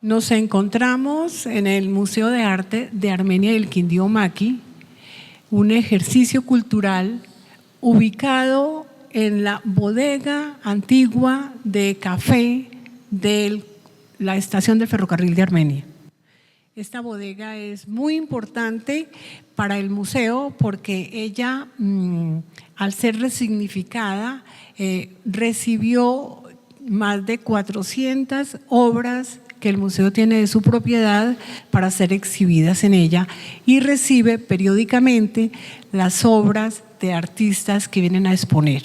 Nos encontramos en el Museo de Arte de Armenia del Quindío Maqui, un ejercicio cultural ubicado en la bodega antigua de café de la estación del ferrocarril de Armenia. Esta bodega es muy importante para el museo porque ella, al ser resignificada, recibió más de 400 obras que el museo tiene de su propiedad para ser exhibidas en ella y recibe periódicamente las obras de artistas que vienen a exponer.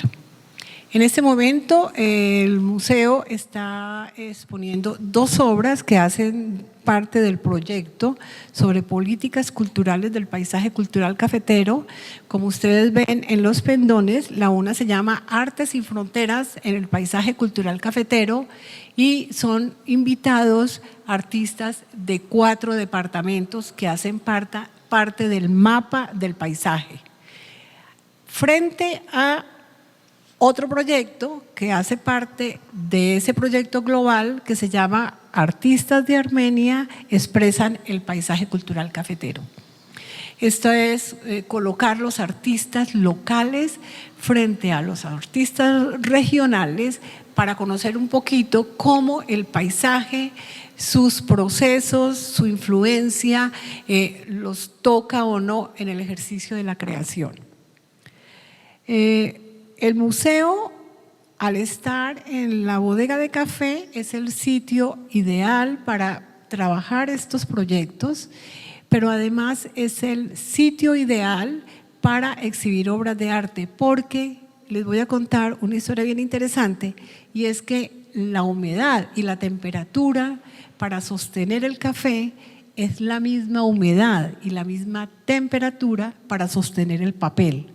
En este momento el museo está exponiendo 2 obras que hacen parte del proyecto sobre políticas culturales del paisaje cultural cafetero. Como ustedes ven en los pendones, la una se llama Arte sin Fronteras en el paisaje cultural cafetero y son invitados artistas de 4 departamentos que hacen parte del mapa del paisaje. Frente a otro proyecto que hace parte de ese proyecto global que se llama Artistas de Armenia expresan el paisaje cultural cafetero. Esto es colocar los artistas locales frente a los artistas regionales para conocer un poquito cómo el paisaje, sus procesos, su influencia, los toca o no en el ejercicio de la creación. El museo, al estar en la bodega de café, es el sitio ideal para trabajar estos proyectos, pero además es el sitio ideal para exhibir obras de arte, porque les voy a contar una historia bien interesante, y es que la humedad y la temperatura para sostener el café es la misma humedad y la misma temperatura para sostener el papel.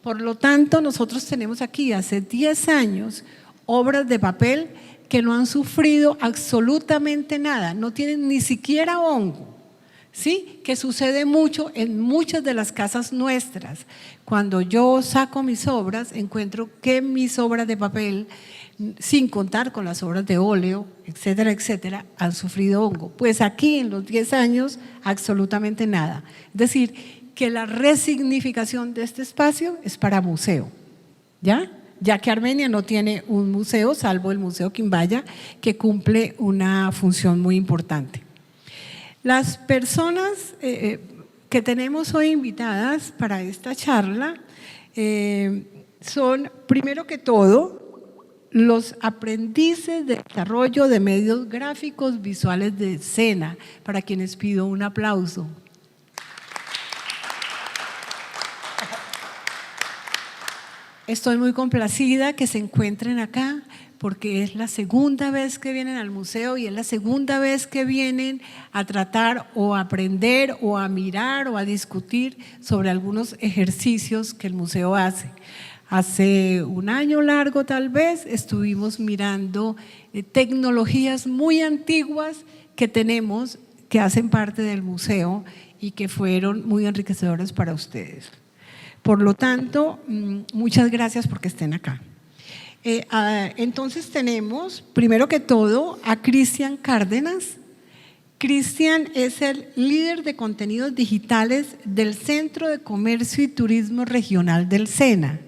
Por lo tanto, nosotros tenemos aquí hace 10 años obras de papel que no han sufrido absolutamente nada, no tienen ni siquiera hongo, ¿sí? Que sucede mucho en muchas de las casas nuestras. Cuando yo saco mis obras, encuentro que mis obras de papel, sin contar con las obras de óleo, etcétera, etcétera, han sufrido hongo. Pues aquí en los 10 años, absolutamente nada. Es decir, que la resignificación de este espacio es para museo, ya que Armenia no tiene un museo, salvo el Museo Quimbaya, que cumple una función muy importante. Las personas que tenemos hoy invitadas para esta charla son, primero que todo, los aprendices de desarrollo de medios gráficos visuales de escena, para quienes pido un aplauso. Estoy muy complacida que se encuentren acá porque es la segunda vez que vienen al museo y es la segunda vez que vienen a tratar o a aprender o a mirar o a discutir sobre algunos ejercicios que el museo hace. Hace un año largo tal vez estuvimos mirando tecnologías muy antiguas que tenemos que hacen parte del museo y que fueron muy enriquecedoras para ustedes. Por lo tanto, muchas gracias porque estén acá. Entonces tenemos, primero que todo, a Cristian Cárdenas. Cristian es el líder de contenidos digitales del Centro de Comercio y Turismo Regional del SENA.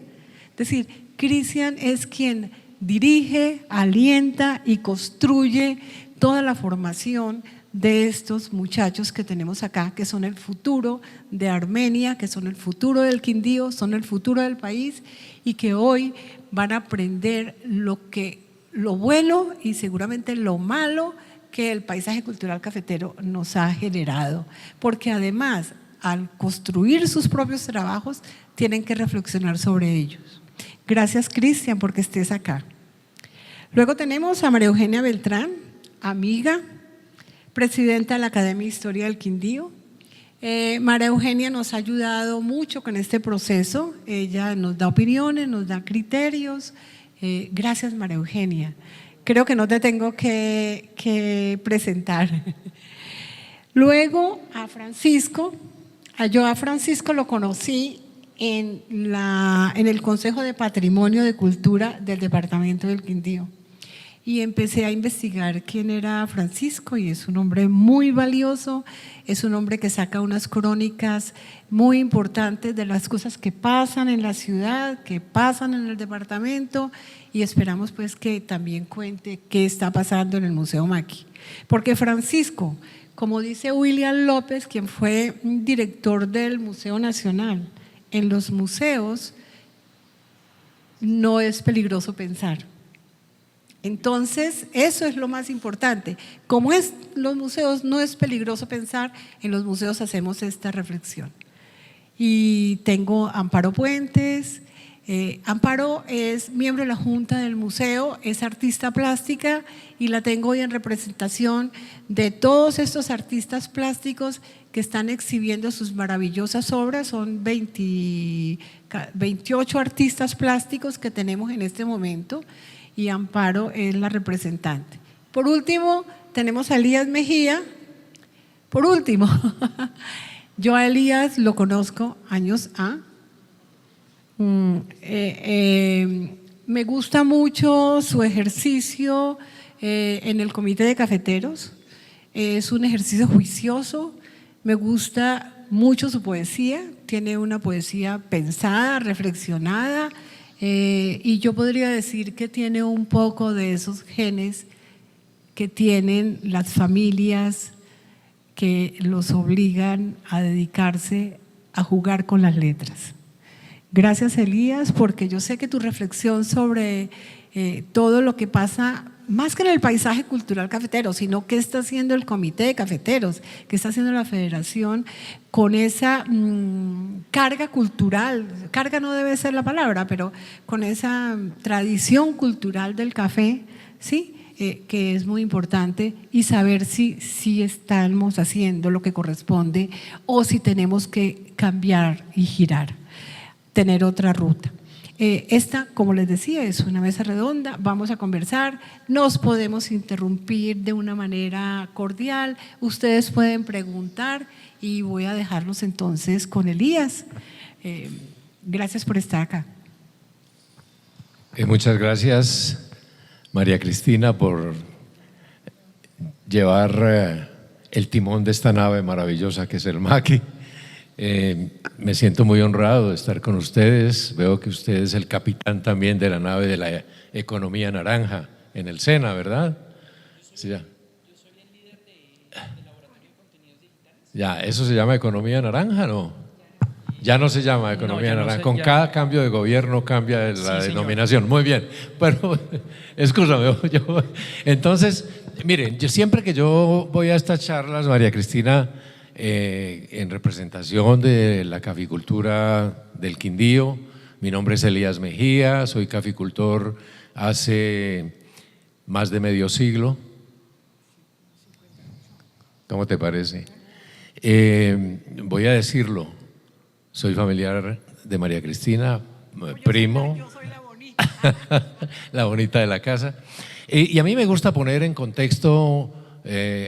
Es decir, Cristian es quien dirige, alienta y construye toda la formación de estos muchachos que tenemos acá, que son el futuro de Armenia, que son el futuro del Quindío, son el futuro del país y que hoy van a aprender lo bueno y seguramente lo malo que el paisaje cultural cafetero nos ha generado, porque además al construir sus propios trabajos tienen que reflexionar sobre ellos. Gracias, Cristian, porque estés acá. Luego tenemos a María Eugenia Beltrán, amiga, presidenta de la Academia de Historia del Quindío. María Eugenia nos ha ayudado mucho con este proceso, ella nos da opiniones, nos da criterios. Gracias, María Eugenia. Creo que no te tengo que presentar. Luego a Francisco. Yo a Francisco lo conocí en el Consejo de Patrimonio de Cultura del Departamento del Quindío. y empecé a investigar quién era Francisco, y es un hombre muy valioso, es un hombre que saca unas crónicas muy importantes de las cosas que pasan en la ciudad, que pasan en el departamento, y esperamos pues que también cuente qué está pasando en el Museo Maquis. Porque Francisco, como dice William López, quien fue director del Museo Nacional, en los museos no es peligroso pensar. Entonces, eso es lo más importante. Como es los museos, no es peligroso pensar, en los museos hacemos esta reflexión. Y tengo a Amparo Puentes. Amparo es miembro de la Junta del Museo, es artista plástica y la tengo hoy en representación de todos estos artistas plásticos que están exhibiendo sus maravillosas obras. Son 28 artistas plásticos que tenemos en este momento, y Amparo es la representante. Por último, tenemos a Elías Mejía. Por último, yo a Elías lo conozco años A. Me gusta mucho su ejercicio en el Comité de Cafeteros. Es un ejercicio juicioso. Me gusta mucho su poesía. Tiene una poesía pensada, reflexionada. Y yo podría decir que tiene un poco de esos genes que tienen las familias que los obligan a dedicarse a jugar con las letras. Gracias, Elías, porque yo sé que tu reflexión sobre todo lo que pasa, más que en el paisaje cultural cafetero, sino qué está haciendo el Comité de Cafeteros, qué está haciendo la Federación con esa carga cultural, carga no debe ser la palabra, pero con esa tradición cultural del café, ¿sí? Que es muy importante, y saber si estamos haciendo lo que corresponde o si tenemos que cambiar y girar, tener otra ruta. Esta, como les decía, es una mesa redonda, vamos a conversar, nos podemos interrumpir de una manera cordial, ustedes pueden preguntar y voy a dejarlos entonces con Elías. Gracias por estar acá. Muchas gracias, María Cristina, por llevar el timón de esta nave maravillosa que es el Maquis. Me siento muy honrado de estar con ustedes. Veo que usted es el capitán también de la nave de la economía naranja en el SENA, ¿verdad? Sí, ya. Yo soy el líder del laboratorio de contenidos digitales. Ya, ¿eso se llama economía naranja, no? Ya no se llama economía naranja. Con cada cambio de gobierno cambia la denominación. Muy bien. Pero, escúchame, entonces, miren, siempre que yo voy a estas charlas, María Cristina, en representación de la caficultura del Quindío, mi nombre es Elías Mejía, soy caficultor hace más de medio siglo. ¿Cómo te parece? Voy a decirlo, soy familiar de María Cristina, primo. Yo soy la bonita. La bonita de la casa. Y a mí me gusta poner en contexto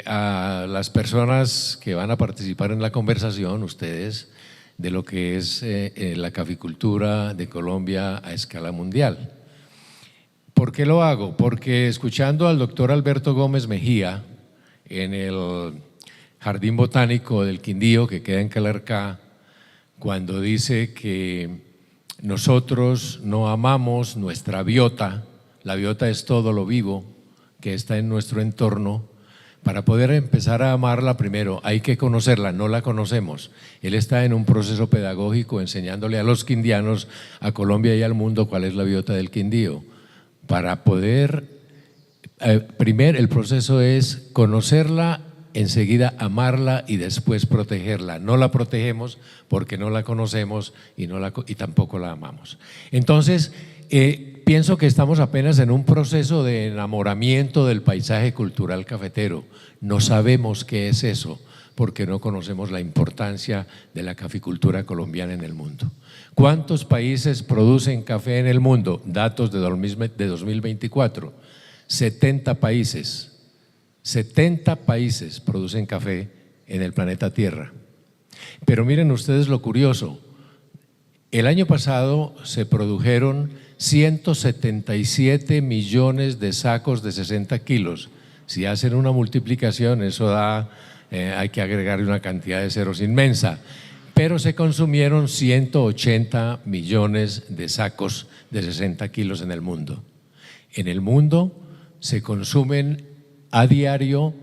a las personas que van a participar en la conversación, ustedes, de lo que es la caficultura de Colombia a escala mundial. ¿Por qué lo hago? Porque escuchando al doctor Alberto Gómez Mejía en el Jardín Botánico del Quindío, que queda en Calarcá, cuando dice que nosotros no amamos nuestra biota, la biota es todo lo vivo que está en nuestro entorno. Para poder empezar a amarla, primero hay que conocerla, no la conocemos. Él está en un proceso pedagógico enseñándole a los quindianos, a Colombia y al mundo cuál es la biota del Quindío. Para poder, primero el proceso es conocerla, enseguida amarla y después protegerla. No la protegemos porque no la conocemos y tampoco la amamos. Entonces, pienso que estamos apenas en un proceso de enamoramiento del paisaje cultural cafetero. No sabemos qué es eso porque no conocemos la importancia de la caficultura colombiana en el mundo. ¿Cuántos países producen café en el mundo? Datos de 2024. 70 países. 70 países producen café en el planeta Tierra. Pero miren ustedes lo curioso. El año pasado se produjeron 177 millones de sacos de 60 kilos. Si hacen una multiplicación, eso da, hay que agregarle una cantidad de ceros inmensa. Pero se consumieron 180 millones de sacos de 60 kilos en el mundo. En el mundo se consumen a diario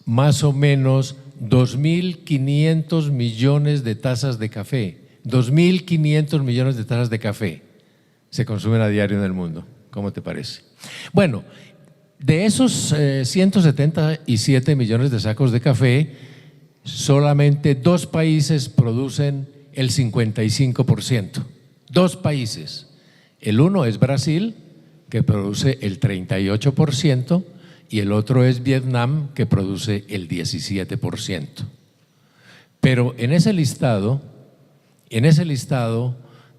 más o menos 2.500 millones de tazas de café. 2.500 millones de tazas de café se consumen a diario en el mundo. ¿Cómo te parece? Bueno, de esos 177 millones de sacos de café, solamente 2 países producen el 55%. 2 países. El uno es Brasil, que produce el 38%, y el otro es Vietnam, que produce el 17%. Pero en ese listado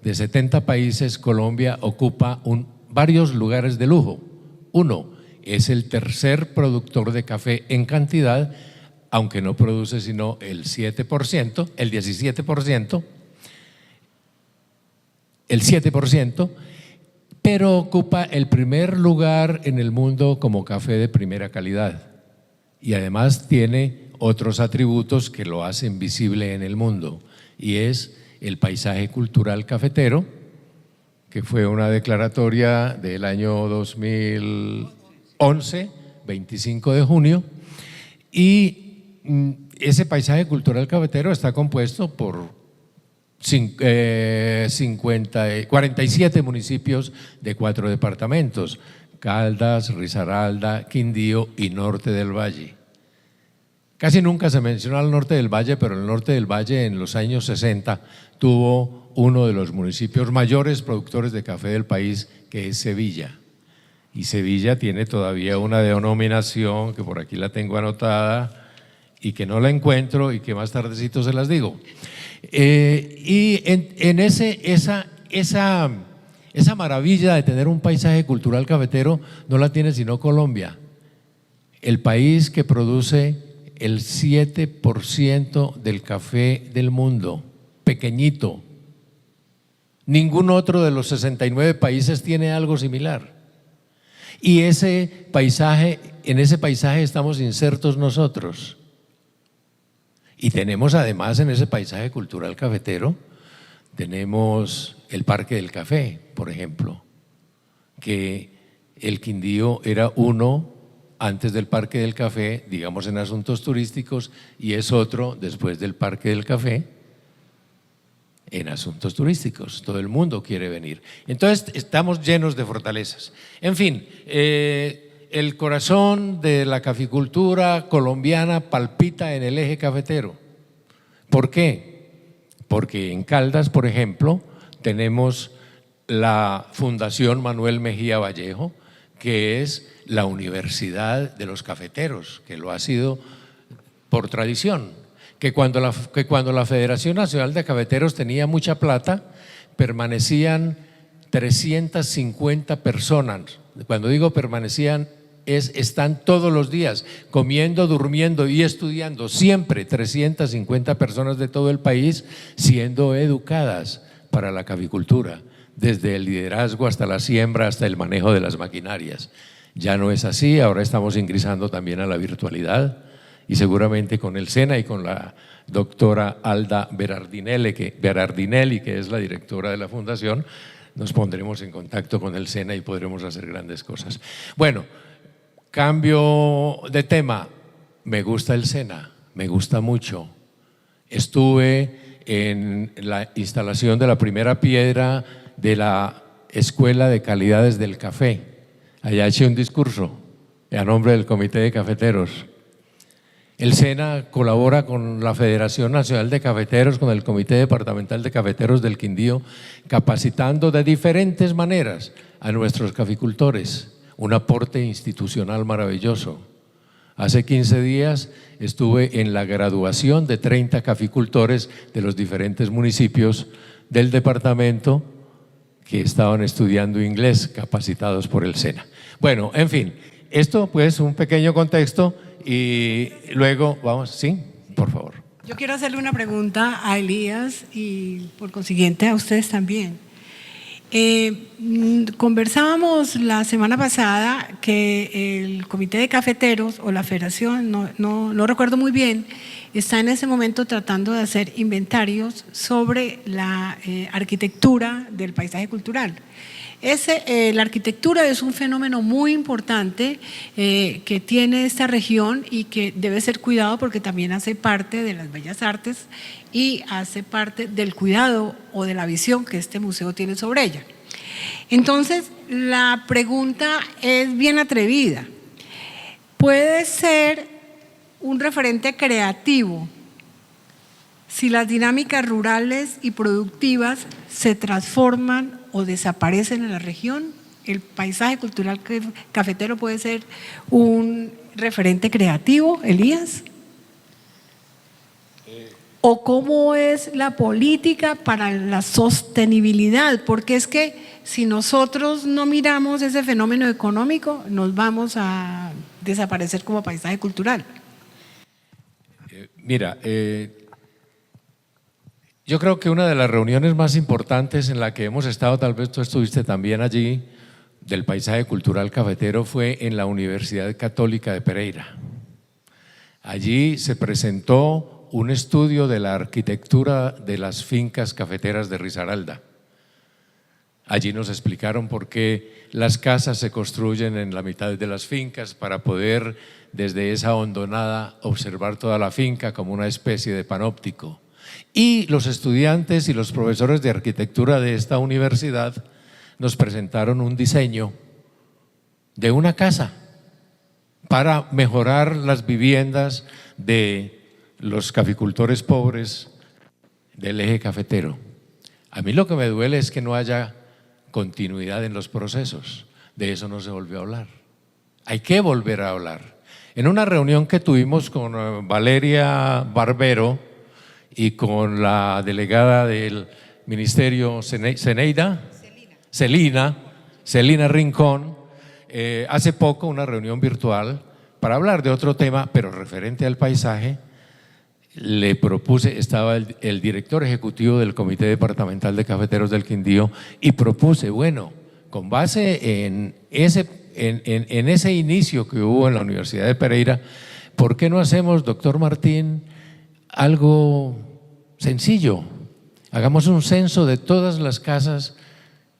de 70 países, Colombia ocupa varios lugares de lujo. Uno, es el tercer productor de café en cantidad, aunque no produce sino el 7%, el 17%, el 7%, pero ocupa el primer lugar en el mundo como café de primera calidad. Y además tiene otros atributos que lo hacen visible en el mundo, y es el paisaje cultural cafetero, que fue una declaratoria del año 2011, 25 de junio, y ese paisaje cultural cafetero está compuesto por 47 municipios de 4 departamentos: Caldas, Risaralda, Quindío y Norte del Valle. Casi nunca se menciona el Norte del Valle, pero el Norte del Valle en los años 60 tuvo uno de los municipios mayores productores de café del país, que es Sevilla. Y Sevilla tiene todavía una denominación que por aquí la tengo anotada y que no la encuentro y que más tardecito se las digo. Y en esa maravilla de tener un paisaje cultural cafetero no la tiene sino Colombia, el país que produce el 7% del café del mundo, pequeñito. Ningún otro de los 69 países tiene algo similar. Y en ese paisaje estamos insertos nosotros. Y tenemos además en ese paisaje cultural cafetero, tenemos el Parque del Café, por ejemplo, que el Quindío era uno antes del Parque del Café, digamos en asuntos turísticos, y es otro después del Parque del Café en asuntos turísticos. Todo el mundo quiere venir. Entonces estamos llenos de fortalezas. En fin, el corazón de la caficultura colombiana palpita en el eje cafetero. ¿Por qué? Porque en Caldas, por ejemplo, tenemos la Fundación Manuel Mejía Vallejo, que es la universidad de los cafeteros, que lo ha sido por tradición, que cuando la Federación Nacional de Cafeteros tenía mucha plata, permanecían 350 personas. Cuando digo permanecían, están todos los días comiendo, durmiendo y estudiando, siempre 350 personas de todo el país siendo educadas para la caficultura, desde el liderazgo hasta la siembra, hasta el manejo de las maquinarias. Ya no es así, ahora estamos ingresando también a la virtualidad, y seguramente con el SENA y con la doctora Alda Berardinelli, que es la directora de la fundación, nos pondremos en contacto con el SENA y podremos hacer grandes cosas. Bueno, cambio de tema. Me gusta el SENA, me gusta mucho. Estuve en la instalación de la primera piedra de la Escuela de Calidades del Café. Allá eché un discurso a nombre del Comité de Cafeteros. El SENA colabora con la Federación Nacional de Cafeteros, con el Comité Departamental de Cafeteros del Quindío, capacitando de diferentes maneras a nuestros caficultores. Un aporte institucional maravilloso. Hace 15 días estuve en la graduación de 30 caficultores de los diferentes municipios del departamento que estaban estudiando inglés, capacitados por el SENA. Bueno, en fin, esto pues un pequeño contexto y luego vamos, sí, por favor. Yo quiero hacerle una pregunta a Elías y por consiguiente a ustedes también. Conversábamos la semana pasada que el Comité de Cafeteros o la Federación, no recuerdo muy bien, está en ese momento tratando de hacer inventarios sobre la arquitectura del paisaje cultural. La arquitectura es un fenómeno muy importante que tiene esta región y que debe ser cuidado porque también hace parte de las bellas artes y hace parte del cuidado o de la visión que este museo tiene sobre ella. Entonces, la pregunta es bien atrevida. ¿Puede ser un referente creativo si las dinámicas rurales y productivas se transforman o desaparecen en la región? ¿El paisaje cultural cafetero puede ser un referente creativo, Elías? ¿O cómo es la política para la sostenibilidad? Porque es que si nosotros no miramos ese fenómeno económico, nos vamos a desaparecer como paisaje cultural. Mira, yo creo que una de las reuniones más importantes en la que hemos estado, tal vez tú estuviste también allí, del paisaje cultural cafetero, fue en la Universidad Católica de Pereira. Allí se presentó un estudio de la arquitectura de las fincas cafeteras de Risaralda. Allí nos explicaron por qué las casas se construyen en la mitad de las fincas para poder desde esa hondonada observar toda la finca como una especie de panóptico. Y los estudiantes y los profesores de arquitectura de esta universidad nos presentaron un diseño de una casa para mejorar las viviendas de los caficultores pobres del eje cafetero. A mí lo que me duele es que no haya continuidad en los procesos. De eso no se volvió a hablar. Hay que volver a hablar. En una reunión que tuvimos con Valeria Barbero y con la delegada del ministerio Celina Rincón, hace poco una reunión virtual para hablar de otro tema, pero referente al paisaje, le propuse, estaba el director ejecutivo del Comité Departamental de Cafeteros del Quindío y propuse, bueno, con base en ese inicio que hubo en la Universidad de Pereira, ¿por qué no hacemos, doctor Martín, algo sencillo? Hagamos un censo de todas las casas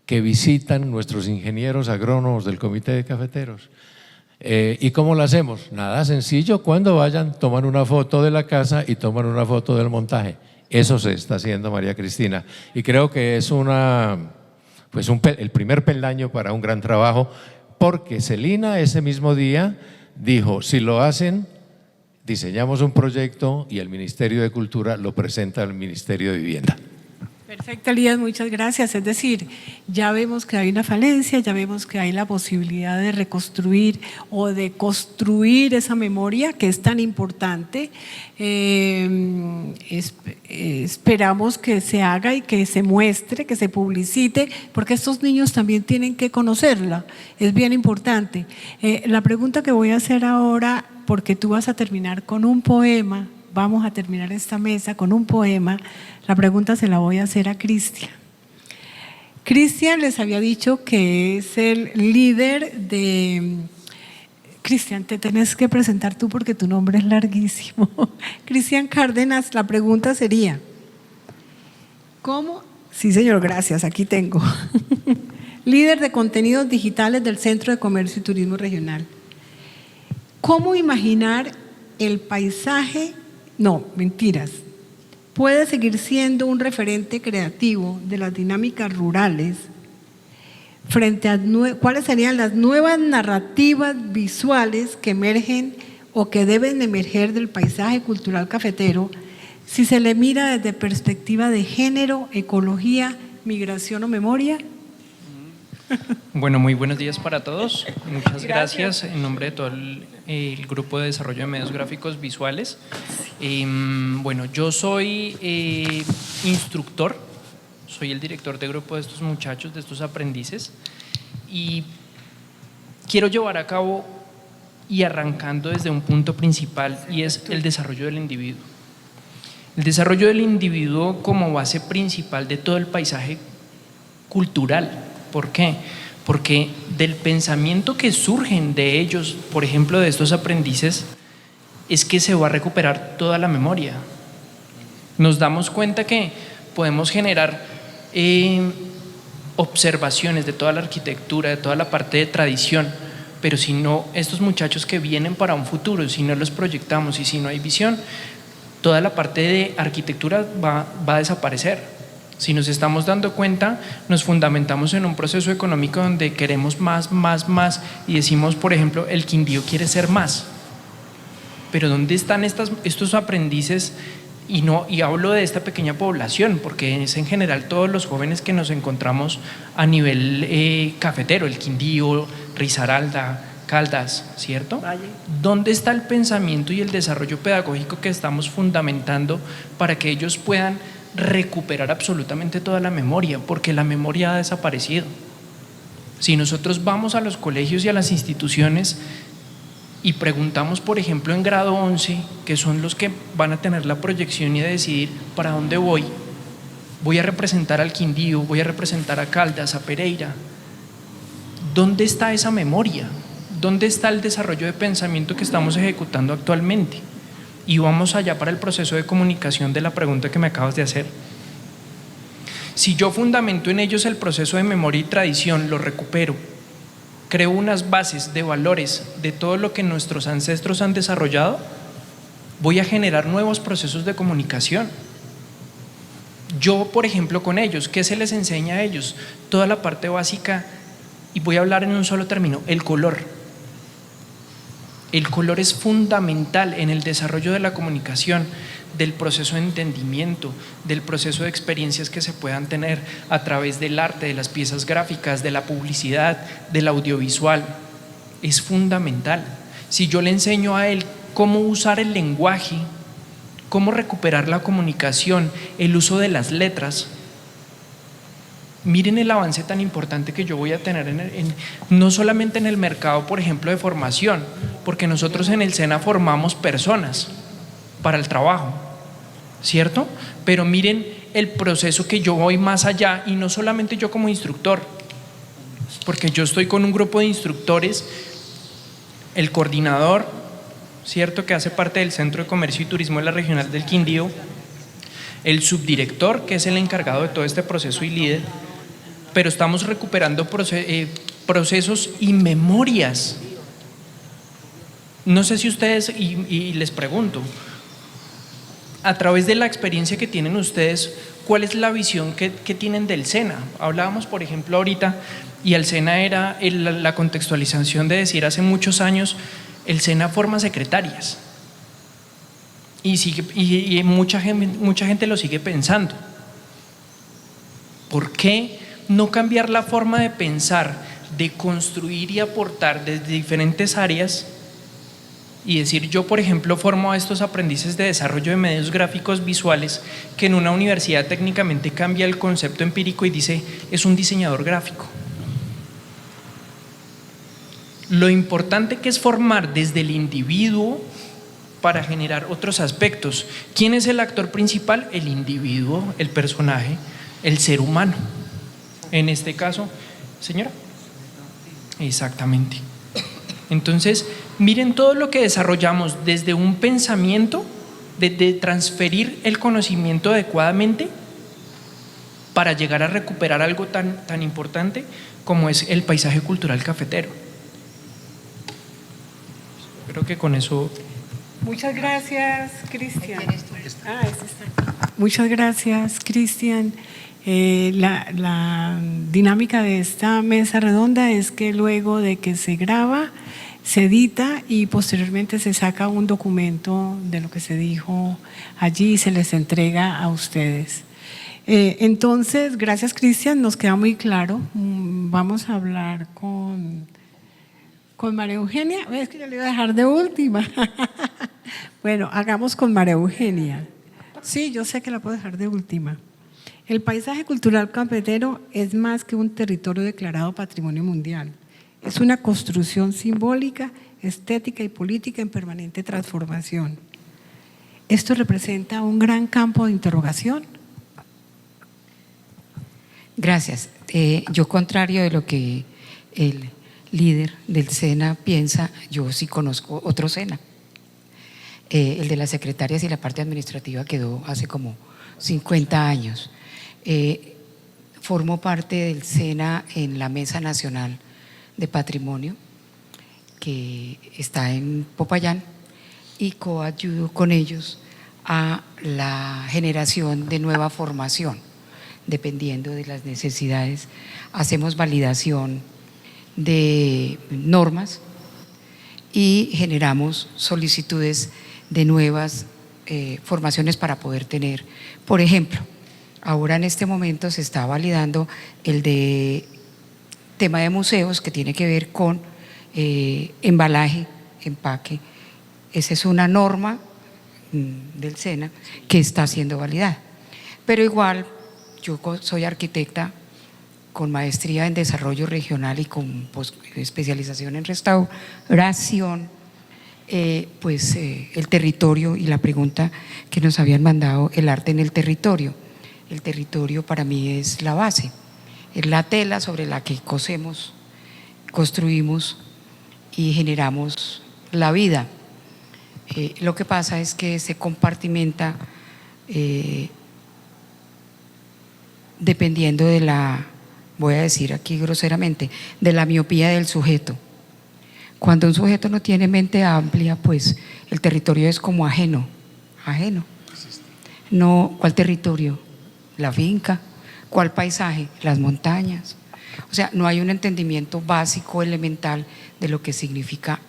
que visitan nuestros ingenieros agrónomos del Comité de Cafeteros. ¿Y cómo lo hacemos? Nada, sencillo, cuando vayan toman una foto de la casa y toman una foto del montaje. Eso se está haciendo, María Cristina, y creo que es el primer peldaño para un gran trabajo, porque Celina ese mismo día dijo, si lo hacen, diseñamos un proyecto y el Ministerio de Cultura lo presenta al Ministerio de Vivienda. Perfecto, Elías, muchas gracias. Es decir, ya vemos que hay una falencia, ya vemos que hay la posibilidad de reconstruir o de construir esa memoria que es tan importante. Esperamos que se haga y que se muestre, que se publicite, porque estos niños también tienen que conocerla, es bien importante. La pregunta que voy a hacer ahora, porque tú vas a terminar con un poema, vamos a terminar esta mesa con un poema. La pregunta se la voy a hacer a Cristian. Cristian les había dicho que es el líder de… Cristian, te tenés que presentar tú porque tu nombre es larguísimo. Cristian Cárdenas, la pregunta sería, ¿cómo? Sí, señor, gracias, aquí tengo. Líder de contenidos digitales del Centro de Comercio y Turismo Regional. ¿Cómo imaginar el paisaje? No, mentiras. Puede seguir siendo un referente creativo de las dinámicas rurales frente a cuáles serían las nuevas narrativas visuales que emergen o que deben emerger del paisaje cultural cafetero si se le mira desde perspectiva de género, ecología, migración o memoria. Bueno, muy buenos días para todos. Muchas gracias en nombre de todo el Grupo de Desarrollo de Medios Gráficos Visuales. Bueno, yo soy instructor, soy el director de grupo de estos muchachos, de estos aprendices, y quiero llevar a cabo y arrancando desde un punto principal, y es el desarrollo del individuo. El desarrollo del individuo como base principal de todo el paisaje cultural. ¿Por qué? Porque del pensamiento que surgen de ellos, por ejemplo, de estos aprendices, es que se va a recuperar toda la memoria. Nos damos cuenta que podemos generar observaciones de toda la arquitectura, de toda la parte de tradición, pero si no, estos muchachos que vienen para un futuro, si no los proyectamos y si no hay visión, toda la parte de arquitectura va a desaparecer. Si nos estamos dando cuenta, nos fundamentamos en un proceso económico donde queremos más y decimos, por ejemplo, el Quindío quiere ser más. Pero ¿dónde están estos aprendices? Y hablo de esta pequeña población, porque es en general todos los jóvenes que nos encontramos a nivel cafetero, el Quindío, Risaralda, Caldas, ¿cierto? ¿Dónde está el pensamiento y el desarrollo pedagógico que estamos fundamentando para que ellos puedan recuperar absolutamente toda la memoria? Porque la memoria ha desaparecido. Si nosotros vamos a los colegios y a las instituciones y preguntamos, por ejemplo, en grado 11, que son los que van a tener la proyección y a decidir para dónde voy a representar al Quindío, voy a representar a Caldas, a Pereira, ¿dónde está esa memoria? ¿Dónde está el desarrollo de pensamiento que estamos ejecutando actualmente? Y vamos allá para el proceso de comunicación de la pregunta que me acabas de hacer. Si yo fundamento en ellos el proceso de memoria y tradición, lo recupero, creo unas bases de valores de todo lo que nuestros ancestros han desarrollado, voy a generar nuevos procesos de comunicación. Yo, por ejemplo, con ellos, ¿qué se les enseña a ellos? Toda la parte básica, y voy a hablar en un solo término, el color. El color es fundamental en el desarrollo de la comunicación, del proceso de entendimiento, del proceso de experiencias que se puedan tener a través del arte, de las piezas gráficas, de la publicidad, del audiovisual. Es fundamental. Si yo le enseño a él cómo usar el lenguaje, cómo recuperar la comunicación, el uso de las letras, miren el avance tan importante que yo voy a tener no solamente en el mercado, por ejemplo, de formación, porque nosotros en el SENA formamos personas para el trabajo, ¿cierto? Pero miren el proceso que yo voy más allá, y no solamente yo como instructor, porque yo estoy con un grupo de instructores, el coordinador, ¿cierto?, que hace parte del Centro de Comercio y Turismo de la Regional del Quindío, el subdirector, que es el encargado de todo este proceso y líder, pero estamos recuperando procesos y memorias. No sé si ustedes, y les pregunto, a través de la experiencia que tienen ustedes, ¿cuál es la visión que tienen del SENA? Hablábamos, por ejemplo, ahorita, y el SENA era la contextualización de decir hace muchos años, el SENA forma secretarias. Y mucha gente lo sigue pensando. ¿Por qué no cambiar la forma de pensar, de construir y aportar desde diferentes áreas? Y decir, yo por ejemplo formo a estos aprendices de desarrollo de medios gráficos visuales, que en una universidad técnicamente cambia el concepto empírico y dice, es un diseñador gráfico. Lo importante que es formar desde el individuo para generar otros aspectos. ¿Quién es el actor principal? El individuo, el personaje, el ser humano. En este caso, señora. Exactamente. Entonces, miren todo lo que desarrollamos desde un pensamiento de transferir el conocimiento adecuadamente para llegar a recuperar algo tan importante como es el paisaje cultural cafetero. Creo que con eso… Muchas gracias, Cristian. Muchas gracias, Cristian. La dinámica de esta mesa redonda es que luego de que se graba, se edita y posteriormente se saca un documento de lo que se dijo allí y se les entrega a ustedes. Entonces, gracias, Cristian, nos queda muy claro. Vamos a hablar con María Eugenia. Es que yo le iba a dejar de última. Bueno, hagamos con María Eugenia. Sí, yo sé que la puedo dejar de última. El paisaje cultural cafetero es más que un territorio declarado Patrimonio Mundial. Es una construcción simbólica, estética y política en permanente transformación. Esto representa un gran campo de interrogación. Gracias. Yo, contrario de lo que el líder del SENA piensa, yo sí conozco otro SENA. El de las secretarias y la parte administrativa quedó hace como 50 años. Formo parte del SENA en la Mesa Nacional de Patrimonio, que está en Popayán, y coayudo con ellos a la generación de nueva formación, dependiendo de las necesidades. Hacemos validación de normas y generamos solicitudes de nuevas formaciones para poder tener. Por ejemplo, ahora en este momento se está validando el de tema de museos, que tiene que ver con embalaje, empaque. Esa es una norma del SENA que está siendo validada. Pero igual, yo soy arquitecta con maestría en desarrollo regional y con especialización en restauración. El territorio, y la pregunta que nos habían mandado, el arte en el territorio. El territorio para mí es la base, es la tela sobre la que cosemos, construimos y generamos la vida. Lo que pasa es que se compartimenta dependiendo de la, voy a decir aquí groseramente, de la miopía del sujeto. Cuando un sujeto no tiene mente amplia, pues el territorio es como ajeno. No, ¿cuál territorio? La finca. ¿Cuál paisaje? Las montañas. O sea, no hay un entendimiento básico, elemental de lo que significa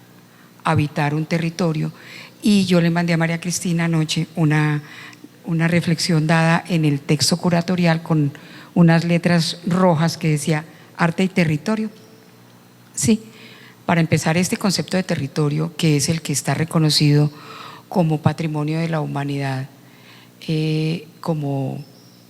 habitar un territorio. Y yo le mandé a María Cristina anoche una reflexión dada en el texto curatorial con unas letras rojas que decía arte y territorio. Sí, para empezar, este concepto de territorio, que es el que está reconocido como patrimonio de la humanidad, como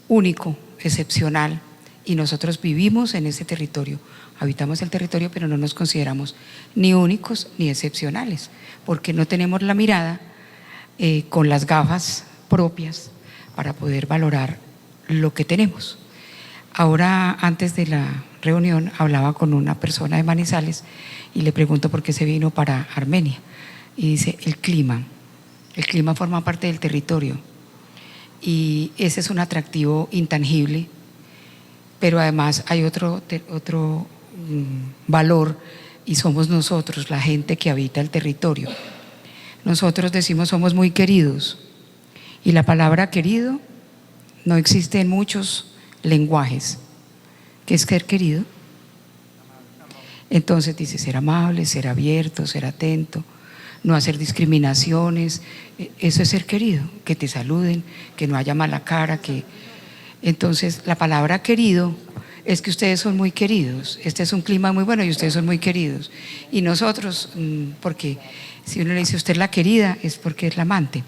único, excepcional, y nosotros vivimos en ese territorio, habitamos el territorio, pero no nos consideramos ni únicos ni excepcionales, porque no tenemos la mirada con las gafas propias para poder valorar lo que tenemos. Ahora, antes de la reunión, hablaba con una persona de Manizales y le pregunto por qué se vino para Armenia. Y dice, el clima forma parte del territorio y ese es un atractivo intangible, pero además hay otro valor, y somos nosotros, la gente que habita el territorio. Nosotros decimos somos muy queridos, y la palabra querido no existe en muchos lenguajes. ¿Qué es ser querido? Entonces dice ser amable, ser abierto, ser atento, no hacer discriminaciones. Eso es ser querido, que te saluden, que no haya mala cara, que… Entonces la palabra querido es que ustedes son muy queridos, este es un clima muy bueno y ustedes son muy queridos. Y nosotros, porque si uno le dice usted es la querida, es porque es la amante.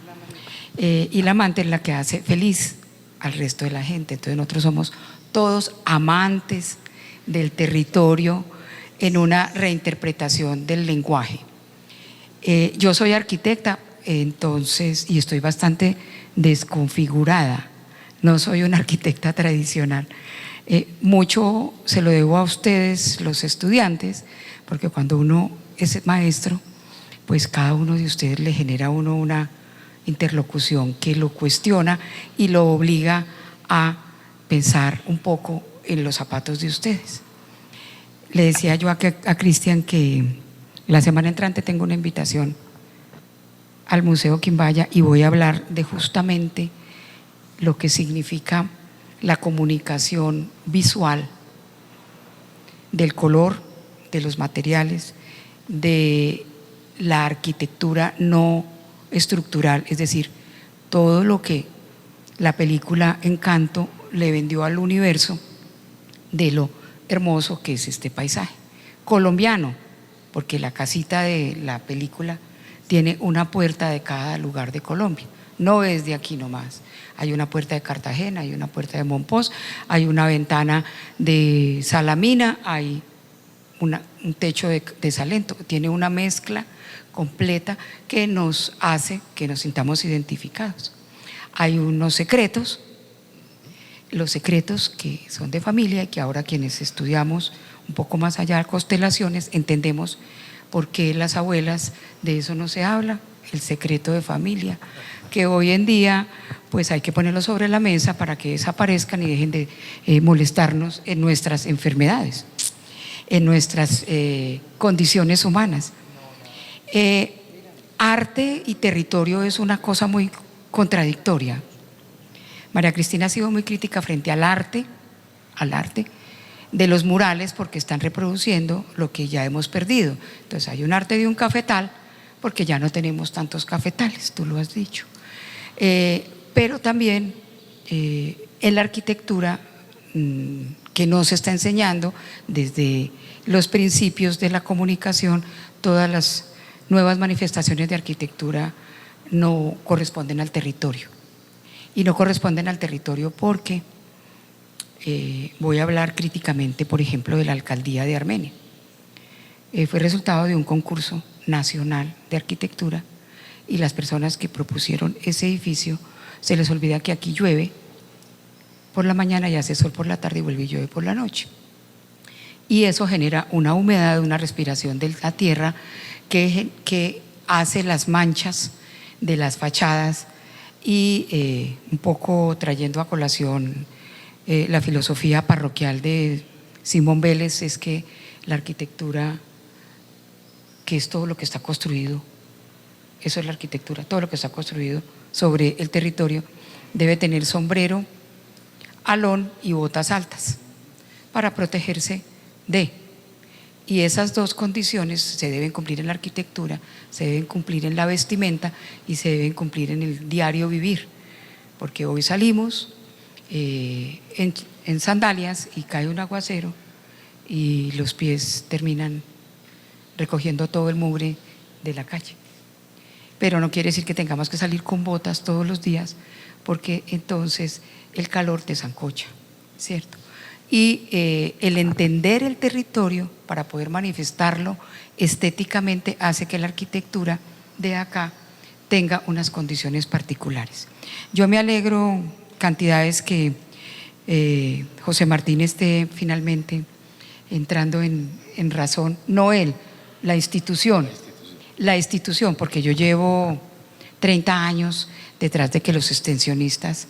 Y la amante es la que hace feliz al resto de la gente. Entonces nosotros somos todos amantes del territorio en una reinterpretación del lenguaje. Yo soy arquitecta, entonces, y estoy bastante desconfigurada, no soy una arquitecta tradicional. Mucho se lo debo a ustedes, los estudiantes, porque cuando uno es maestro, pues cada uno de ustedes le genera a uno una interlocución que lo cuestiona y lo obliga a pensar un poco en los zapatos de ustedes. Le decía yo a Cristian que la semana entrante tengo una invitación al Museo Quimbaya y voy a hablar de justamente lo que significa la comunicación visual del color, de los materiales, de la arquitectura no estructural, es decir, todo lo que la película Encanto le vendió al universo de lo hermoso que es este paisaje colombiano, porque la casita de la película tiene una puerta de cada lugar de Colombia, no es de aquí nomás. Hay una puerta de Cartagena, hay una puerta de Monpós, hay una ventana de Salamina, hay un techo de Salento, tiene una mezcla completa que nos hace que nos sintamos identificados. Hay unos secretos los secretos que son de familia y que ahora quienes estudiamos un poco más allá de constelaciones entendemos por qué las abuelas de eso no se habla, el secreto de familia, que hoy en día pues hay que ponerlo sobre la mesa para que desaparezcan y dejen de molestarnos en nuestras enfermedades, en nuestras condiciones humanas. Arte y territorio es una cosa muy contradictoria. María Cristina ha sido muy crítica frente al arte de los murales porque están reproduciendo lo que ya hemos perdido. Entonces hay un arte de un cafetal porque ya no tenemos tantos cafetales, tú lo has dicho. Pero también en la arquitectura que no se está enseñando desde los principios de la comunicación, todas las nuevas manifestaciones de arquitectura no corresponden al territorio. Y no corresponden al territorio porque voy a hablar críticamente, por ejemplo, de la alcaldía de Armenia. Fue resultado de un concurso nacional de arquitectura y las personas que propusieron ese edificio se les olvida que aquí llueve por la mañana y hace sol por la tarde y vuelve y llueve por la noche. Y eso genera una humedad, una respiración de la tierra que hace las manchas de las fachadas y un poco trayendo a colación la filosofía parroquial de Simón Vélez, es que la arquitectura, que es todo lo que está construido, eso es la arquitectura, todo lo que está construido sobre el territorio, debe tener sombrero, alón y botas altas para protegerse de. Y esas dos condiciones se deben cumplir en la arquitectura, se deben cumplir en la vestimenta y se deben cumplir en el diario vivir. Porque hoy salimos en sandalias y cae un aguacero y los pies terminan recogiendo todo el mugre de la calle. Pero no quiere decir que tengamos que salir con botas todos los días, porque entonces el calor te sancocha, ¿cierto? Y el entender el territorio para poder manifestarlo estéticamente hace que la arquitectura de acá tenga unas condiciones particulares. Yo me alegro cantidades que José Martín esté finalmente entrando en razón, no él, la institución, porque yo llevo 30 años detrás de que los extensionistas,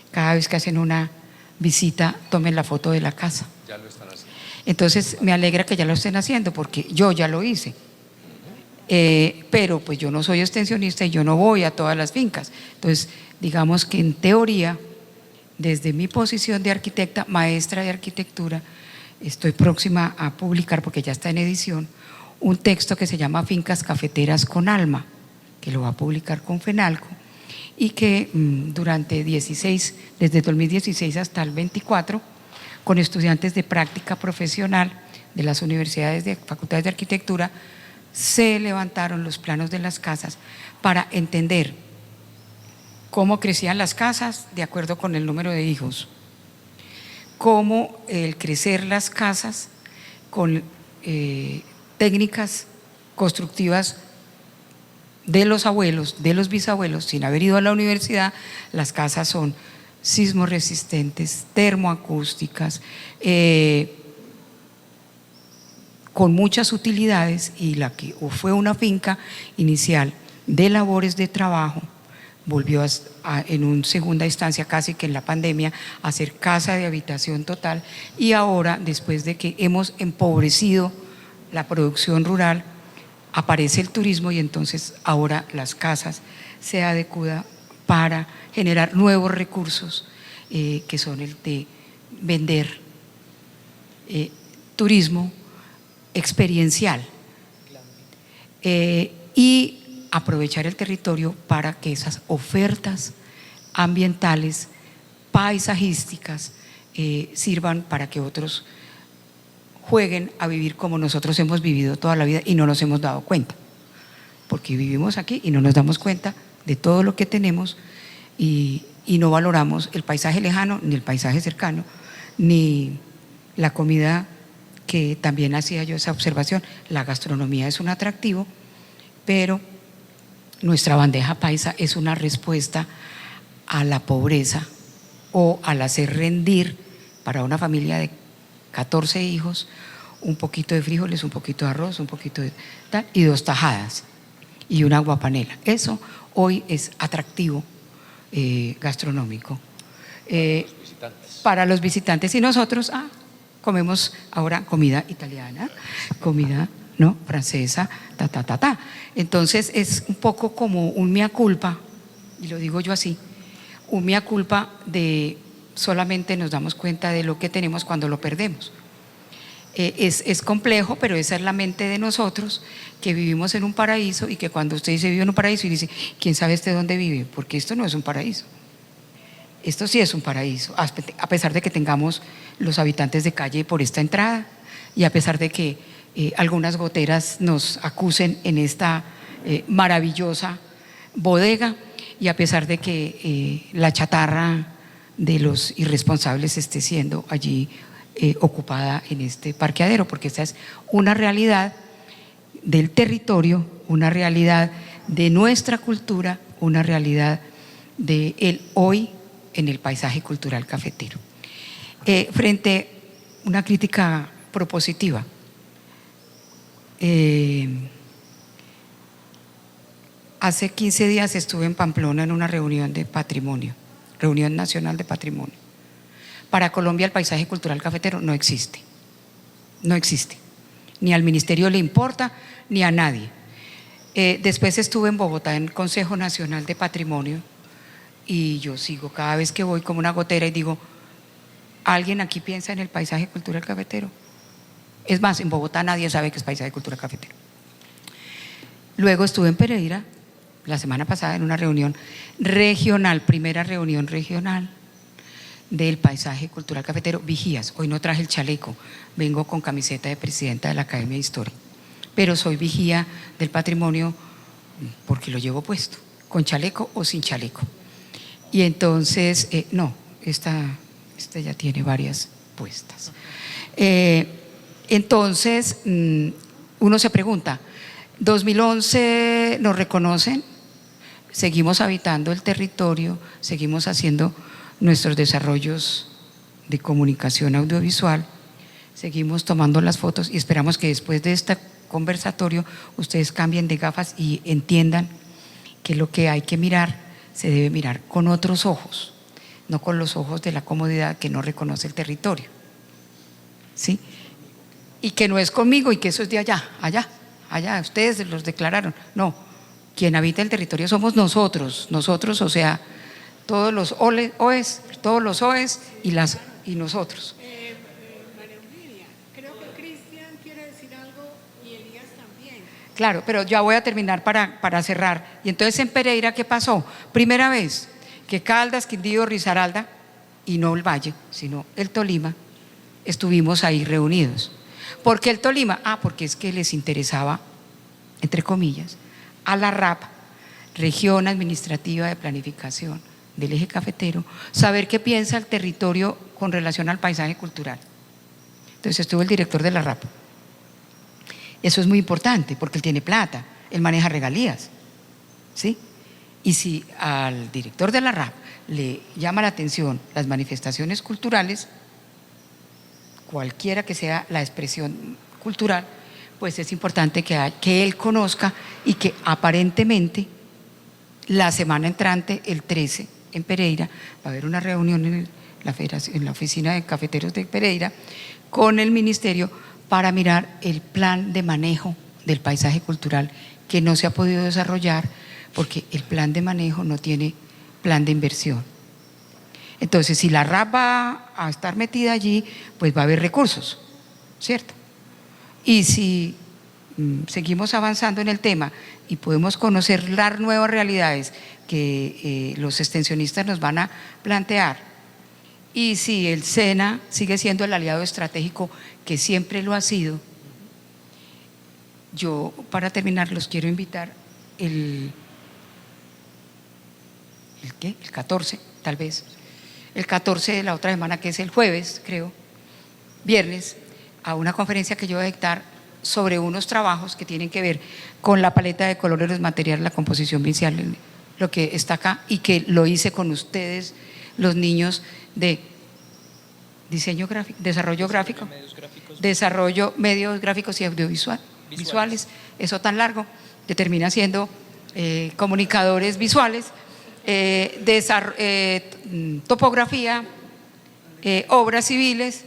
cada vez que hacen una visita, tomen la foto de la casa. Ya lo están haciendo. Entonces me alegra que ya lo estén haciendo porque yo ya lo hice. Pero pues yo no soy extensionista y yo no voy a todas las fincas. Entonces, digamos que en teoría, desde mi posición de arquitecta, maestra de arquitectura, estoy próxima a publicar, porque ya está en edición, un texto que se llama Fincas Cafeteras con Alma, que lo va a publicar con FENALCO, y que durante desde 2016 hasta el 24, con estudiantes de práctica profesional de las universidades de facultades de arquitectura, se levantaron los planos de las casas para entender cómo crecían las casas de acuerdo con el número de hijos, cómo el crecer las casas con técnicas constructivas de los abuelos, de los bisabuelos, sin haber ido a la universidad. Las casas son sismoresistentes, termoacústicas, con muchas utilidades, y la que fue una finca inicial de labores de trabajo volvió en una segunda instancia, casi que en la pandemia, a ser casa de habitación total, y ahora, después de que hemos empobrecido la producción rural, aparece el turismo y entonces ahora las casas se adecuan para generar nuevos recursos que son el de vender turismo experiencial y aprovechar el territorio para que esas ofertas ambientales, paisajísticas, sirvan para que otros jueguen a vivir como nosotros hemos vivido toda la vida y no nos hemos dado cuenta, porque vivimos aquí y no nos damos cuenta de todo lo que tenemos y no valoramos el paisaje lejano, ni el paisaje cercano, ni la comida, que también hacía yo esa observación. La gastronomía es un atractivo, pero nuestra bandeja paisa es una respuesta a la pobreza o al hacer rendir para una familia de 14 hijos un poquito de frijoles, un poquito de arroz, un poquito de tal, y 2 tajadas y una aguapanela. Eso hoy es atractivo gastronómico para los visitantes, y nosotros comemos ahora comida italiana, comida francesa, ta. Entonces es un poco como un mea culpa, y lo digo yo así, un mea culpa de solamente nos damos cuenta de lo que tenemos cuando lo perdemos. Es complejo, pero esa es la mente de nosotros que vivimos en un paraíso, y que cuando usted dice vive en un paraíso y dice, ¿quién sabe dónde vive? Porque esto no es un paraíso. Esto sí es un paraíso, a pesar de que tengamos los habitantes de calle por esta entrada, y a pesar de que algunas goteras nos acusen en esta maravillosa bodega, y a pesar de que la chatarra de los irresponsables esté siendo allí ocupada en este parqueadero, porque esta es una realidad del territorio, una realidad de nuestra cultura, una realidad de el hoy en el paisaje cultural cafetero. Frente a una crítica propositiva, hace 15 días estuve en Pamplona en una reunión de patrimonio, reunión nacional de patrimonio. Para Colombia el paisaje cultural cafetero no existe, no existe, ni al ministerio le importa, ni a nadie. Después estuve en Bogotá en el Consejo Nacional de Patrimonio, y yo sigo cada vez que voy como una gotera y digo, ¿alguien aquí piensa en el paisaje cultural cafetero? Es más, en Bogotá nadie sabe qué es paisaje cultural cafetero. Luego estuve en Pereira la semana pasada en una reunión regional, primera reunión regional del paisaje cultural cafetero, vigías. Hoy no traje el chaleco, vengo con camiseta de presidenta de la Academia de Historia, pero soy vigía del patrimonio porque lo llevo puesto, con chaleco o sin chaleco. Y entonces, esta ya tiene varias puestas. Entonces, uno se pregunta, 2011 nos reconocen, seguimos habitando el territorio, seguimos haciendo nuestros desarrollos de comunicación audiovisual, seguimos tomando las fotos, y esperamos que después de este conversatorio ustedes cambien de gafas y entiendan que lo que hay que mirar se debe mirar con otros ojos, no con los ojos de la comodidad que no reconoce el territorio, ¿sí? Y que no es conmigo y que eso es de allá, ustedes los declararon. No, quien habita el territorio somos nosotros, o sea, todos los OES, todos los OES y nosotros. María Eugenia, creo que Cristian quiere decir algo y Elías también. Claro, pero ya voy a terminar para cerrar. Y entonces en Pereira, ¿qué pasó? Primera vez que Caldas, Quindío, Risaralda, y no el Valle, sino el Tolima, estuvimos ahí reunidos. ¿Por qué el Tolima? Porque es que les interesaba, entre comillas, a la RAP, Región Administrativa de Planificación del Eje Cafetero, saber qué piensa el territorio con relación al paisaje cultural. Entonces estuvo el director de la RAP. Eso es muy importante porque él tiene plata, él maneja regalías, ¿sí? Y si al director de la RAP le llama la atención las manifestaciones culturales, cualquiera que sea la expresión cultural, pues es importante que él conozca, y que aparentemente la semana entrante, el 13, en Pereira, va a haber una reunión en la oficina de cafeteros de Pereira con el ministerio para mirar el plan de manejo del paisaje cultural, que no se ha podido desarrollar porque el plan de manejo no tiene plan de inversión. Entonces, si la RAP va a estar metida allí, pues va a haber recursos, ¿cierto? Y si seguimos avanzando en el tema y podemos conocer las nuevas realidades que los extensionistas nos van a plantear, y si el SENA sigue siendo el aliado estratégico que siempre lo ha sido, yo, para terminar, los quiero invitar el 14, tal vez, el 14 de la otra semana, que es el jueves, creo, viernes, a una conferencia que yo voy a dictar sobre unos trabajos que tienen que ver con la paleta de colores, los materiales, la composición visual, lo que está acá, y que lo hice con ustedes los niños de diseño gráfico, desarrollo gráfico, desarrollo medios gráficos y audiovisuales, eso tan largo, que termina siendo comunicadores visuales, topografía, obras civiles,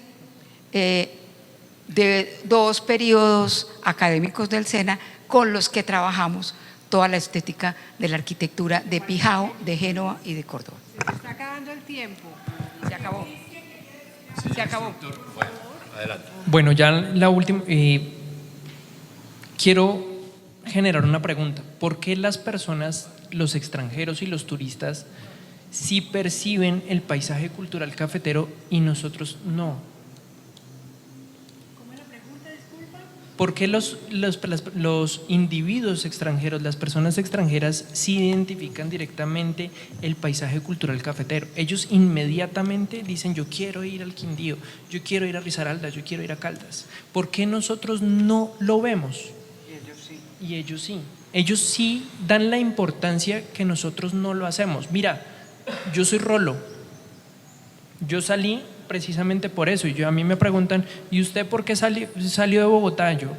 de 2 periodos académicos del SENA con los que trabajamos toda la estética de la arquitectura de Pijao, de Génova y de Córdoba. Se está acabando el tiempo. Se acabó. Se acabó. Bueno, adelante. Bueno, ya la última. Quiero generar una pregunta. ¿Por qué las personas, los extranjeros y los turistas, sí perciben el paisaje cultural cafetero y nosotros no? ¿Cómo es la pregunta, disculpa? ¿Por qué los individuos extranjeros, las personas extranjeras, sí identifican directamente el paisaje cultural cafetero? Ellos inmediatamente dicen: yo quiero ir al Quindío, yo quiero ir a Risaralda, yo quiero ir a Caldas. ¿Por qué nosotros no lo vemos? Y ellos sí. Ellos sí dan la importancia que nosotros no lo hacemos. Mira, yo soy rolo. Yo salí precisamente por eso. Y a mí me preguntan: ¿y usted por qué salió de Bogotá? Yo,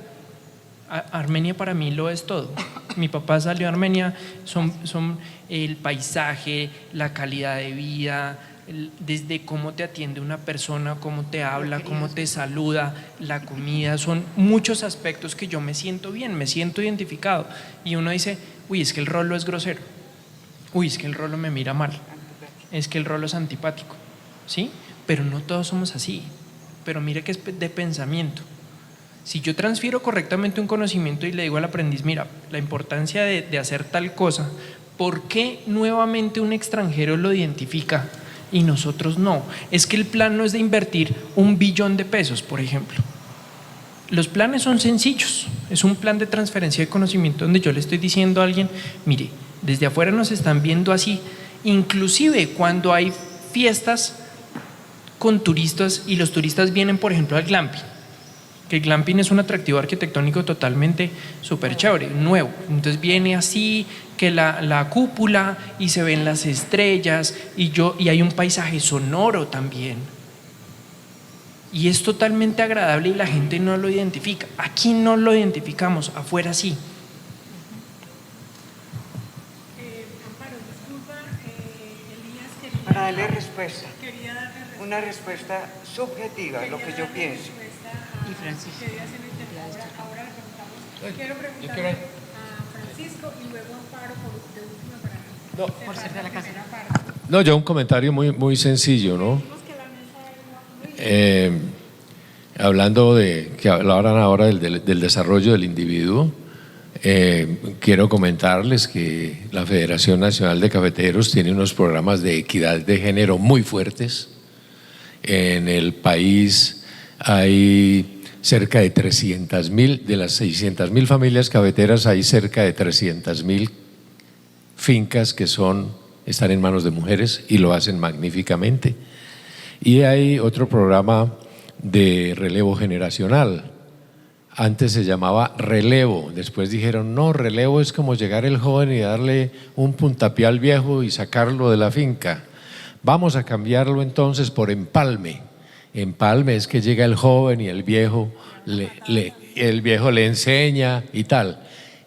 Armenia para mí lo es todo. Mi papá salió a Armenia, son el paisaje, la calidad de vida, desde cómo te atiende una persona, cómo te habla, cómo te saluda, la comida, son muchos aspectos que yo me siento bien, me siento identificado. Y uno dice: uy, es que el rolo es grosero, uy, es que el rolo me mira mal, es que el rolo es antipático, ¿sí? Pero no todos somos así. Pero mire que es de pensamiento. Si yo transfiero correctamente un conocimiento y le digo al aprendiz: mira, la importancia de hacer tal cosa, ¿por qué nuevamente un extranjero lo identifica y nosotros no? Es que el plan no es de invertir 1 billón de pesos, por ejemplo. Los planes son sencillos. Es un plan de transferencia de conocimiento donde yo le estoy diciendo a alguien: mire, desde afuera nos están viendo así. Inclusive cuando hay fiestas con turistas y los turistas vienen, por ejemplo, al glamping, que el glamping es un atractivo arquitectónico totalmente súper chévere, nuevo. Entonces viene así, que la cúpula, y se ven las estrellas, y hay un paisaje sonoro también. Y es totalmente agradable y la gente no lo identifica. Aquí no lo identificamos, afuera sí. Amparo, disculpa, Elías quería… Para darle respuesta, Quería darle una respuesta subjetiva, lo que yo pienso. Y Francisco. Ahora le preguntamos, quiero preguntarle a Francisco y luego a Amparo de última para Por ser de la casa. No, yo un comentario muy sencillo, ¿no? Hablando de que hablaran ahora del desarrollo del individuo, quiero comentarles que la Federación Nacional de Cafeteros tiene unos programas de equidad de género muy fuertes. En el país hay cerca de 300.000, de las 600.000 familias cafeteras, hay cerca de 300.000 fincas que están en manos de mujeres y lo hacen magníficamente. Y hay otro programa de relevo generacional. Antes se llamaba relevo, después dijeron: no, relevo es como llegar el joven y darle un puntapié al viejo y sacarlo de la finca. Vamos a cambiarlo entonces por empalme. Empalme es que llega el joven y el viejo le enseña y tal.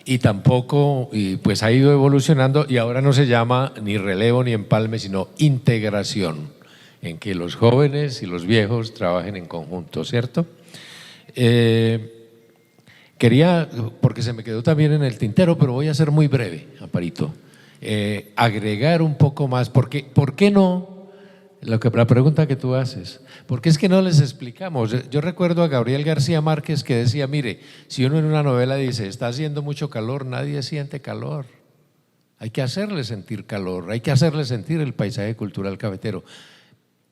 Y tampoco, pues ha ido evolucionando y ahora no se llama ni relevo ni empalme, sino integración, en que los jóvenes y los viejos trabajen en conjunto, ¿cierto? Quería, porque se me quedó también en el tintero, pero voy a ser muy breve, Amparito, agregar un poco más. ¿Por qué no? La pregunta que tú haces, ¿por qué es que no les explicamos? Yo recuerdo a Gabriel García Márquez que decía: mire, si uno en una novela dice está haciendo mucho calor, nadie siente calor. Hay que hacerle sentir calor, hay que hacerle sentir el paisaje cultural cafetero.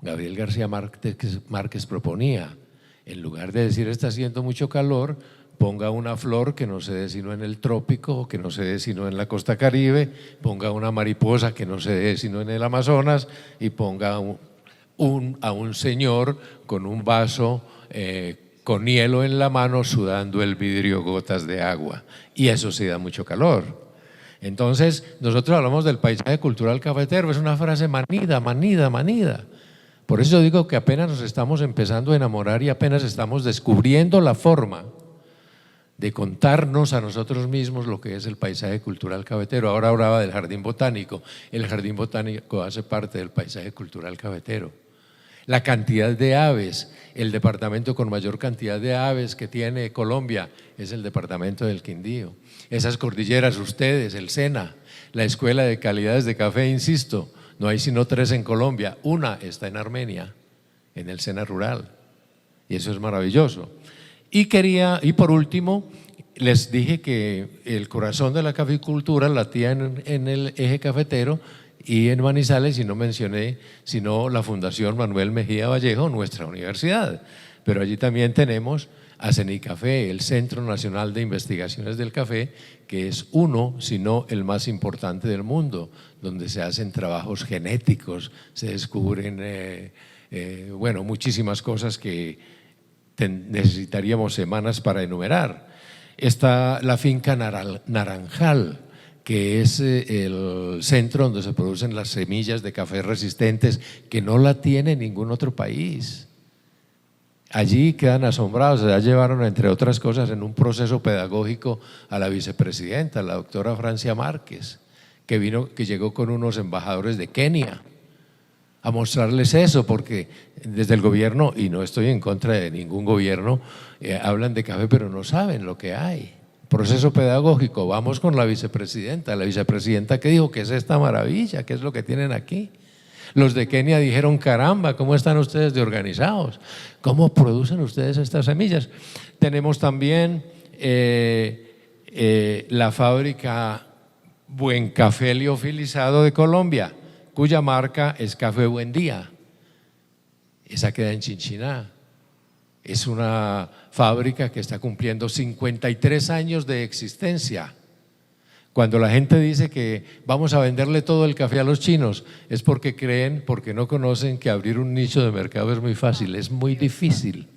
Gabriel García Márquez proponía, en lugar de decir está haciendo mucho calor, ponga una flor que no se dé sino en el trópico, que no se dé sino en la costa caribe, ponga una mariposa que no se dé sino en el Amazonas, y ponga a un señor con un vaso con hielo en la mano sudando el vidrio gotas de agua, y eso sí da mucho calor. Entonces, nosotros hablamos del paisaje cultural cafetero, es una frase manida, manida, manida. Por eso digo que apenas nos estamos empezando a enamorar y apenas estamos descubriendo la forma de contarnos a nosotros mismos lo que es el paisaje cultural cafetero. Ahora hablaba del jardín botánico. El jardín botánico hace parte del paisaje cultural cafetero. La cantidad de aves, el departamento con mayor cantidad de aves que tiene Colombia es el departamento del Quindío. Esas cordilleras, ustedes, el SENA, la Escuela de Calidades de Café, insisto, no hay sino 3 en Colombia. Una está en Armenia, en el SENA rural, y eso es maravilloso. Y por último, les dije que el corazón de la caficultura latía en el eje cafetero y en Manizales, y no mencioné sino la Fundación Manuel Mejía Vallejo, nuestra universidad. Pero allí también tenemos a CENICAFé, el Centro Nacional de Investigaciones del Café, que es uno, si no el más importante del mundo, donde se hacen trabajos genéticos, se descubren muchísimas cosas que necesitaríamos semanas para enumerar. Está la finca Naranjal, que es el centro donde se producen las semillas de café resistentes, que no la tiene ningún otro país. Allí quedan asombrados, ya llevaron, entre otras cosas, en un proceso pedagógico a la vicepresidenta, la doctora Francia Márquez, que llegó con unos embajadores de Kenia a mostrarles eso, porque desde el gobierno, y no estoy en contra de ningún gobierno, hablan de café pero no saben lo que hay. Proceso pedagógico, vamos con la vicepresidenta que dijo que es esta maravilla, que es lo que tienen aquí. Los de Kenia dijeron, caramba, ¿cómo están ustedes de organizados? ¿Cómo producen ustedes estas semillas? Tenemos también la fábrica Buen Café Liofilizado de Colombia, cuya marca es Café Buen Día. Esa queda en Chinchiná. Es una fábrica que está cumpliendo 53 años de existencia. Cuando la gente dice que vamos a venderle todo el café a los chinos, es porque creen, porque no conocen que abrir un nicho de mercado es muy fácil, es muy difícil.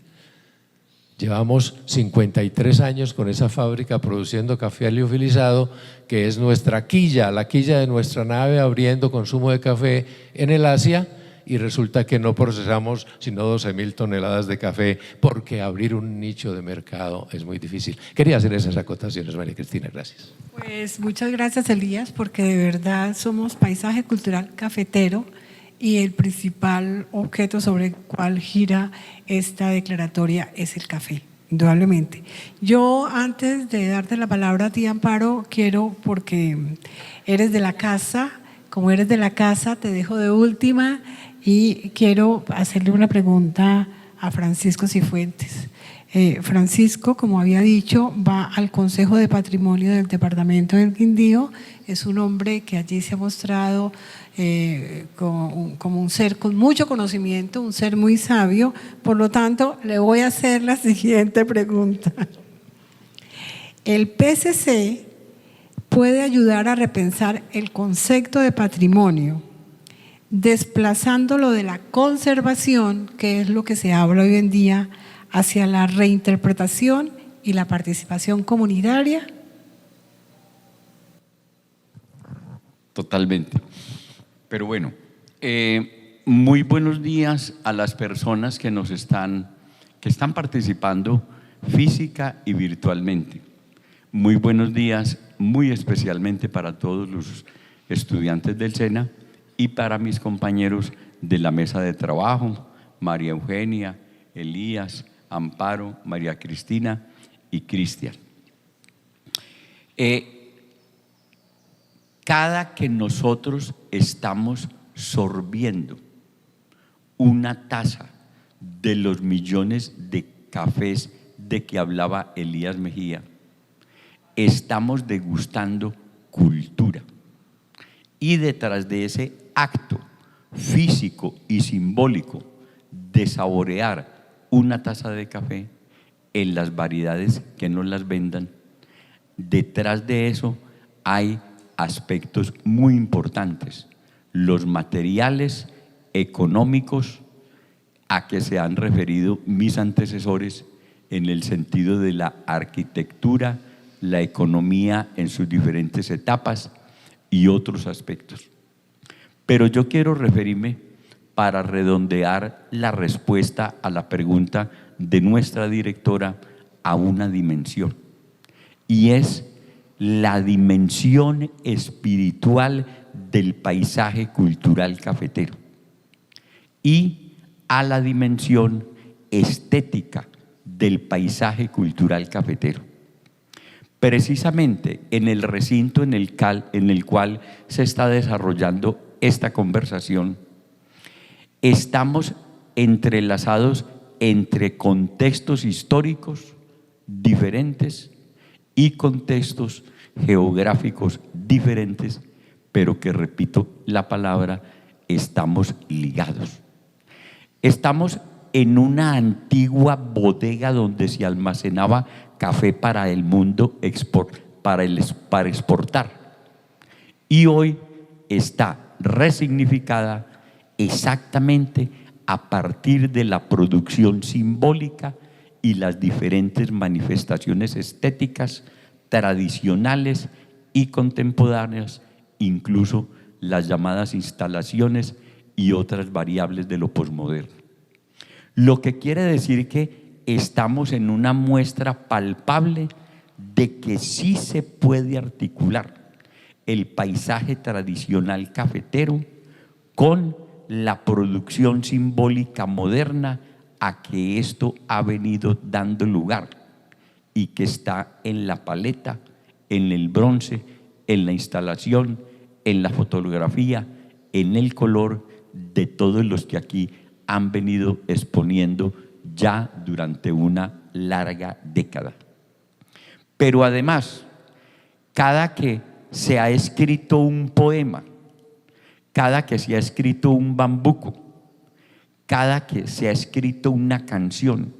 Llevamos 53 años con esa fábrica produciendo café liofilizado, que es nuestra quilla, la quilla de nuestra nave abriendo consumo de café en el Asia, y resulta que no procesamos sino 12.000 toneladas de café porque abrir un nicho de mercado es muy difícil. Quería hacer esas acotaciones, María Cristina, gracias. Pues muchas gracias, Elías, porque de verdad somos paisaje cultural cafetero y el principal objeto sobre el cual gira esta declaratoria es el café, indudablemente. Yo, antes de darte la palabra a ti, Amparo, quiero, porque eres de la casa, como eres de la casa, te dejo de última y quiero hacerle una pregunta a Francisco Cifuentes. Francisco, como había dicho, va al Consejo de Patrimonio del Departamento del Quindío. Es un hombre que allí se ha mostrado como un ser con mucho conocimiento, un ser muy sabio. Por lo tanto, le voy a hacer la siguiente pregunta. ¿El PCC puede ayudar a repensar el concepto de patrimonio, desplazándolo de la conservación, que es lo que se habla hoy en día, hacia la reinterpretación y la participación comunitaria? Totalmente. Pero bueno, muy buenos días a las personas que están participando física y virtualmente. Muy buenos días, muy especialmente para todos los estudiantes del SENA y para mis compañeros de la mesa de trabajo, María Eugenia, Elías, Amparo, María Cristina y Cristian. Cada que nosotros estamos sorbiendo una taza de los millones de cafés de que hablaba Elías Mejía, estamos degustando cultura. Y detrás de ese acto físico y simbólico de saborear una taza de café en las variedades que nos las vendan, detrás de eso hay aspectos muy importantes, los materiales económicos a que se han referido mis antecesores en el sentido de la arquitectura la economía en sus diferentes etapas y otros aspectos. Pero yo quiero referirme, para redondear la respuesta a la pregunta de nuestra directora, a una dimensión, y es la dimensión espiritual del paisaje cultural cafetero y a la dimensión estética del paisaje cultural cafetero. Precisamente en el recinto en el cual se está desarrollando esta conversación, estamos entrelazados entre contextos históricos diferentes y contextos geográficos diferentes, pero que, repito la palabra, estamos ligados. Estamos en una antigua bodega donde se almacenaba café para el mundo, para exportar, y hoy está resignificada exactamente a partir de la producción simbólica y las diferentes manifestaciones estéticas tradicionales y contemporáneas, incluso las llamadas instalaciones y otras variables de lo posmoderno. Lo que quiere decir que estamos en una muestra palpable de que sí se puede articular el paisaje tradicional cafetero con la producción simbólica moderna a que esto ha venido dando lugar y que está en la paleta, en el bronce, en la instalación, en la fotografía, en el color de todos los que aquí han venido exponiendo ya durante una larga década. Pero además, cada que se ha escrito un poema, cada que se ha escrito un bambuco, cada que se ha escrito una canción,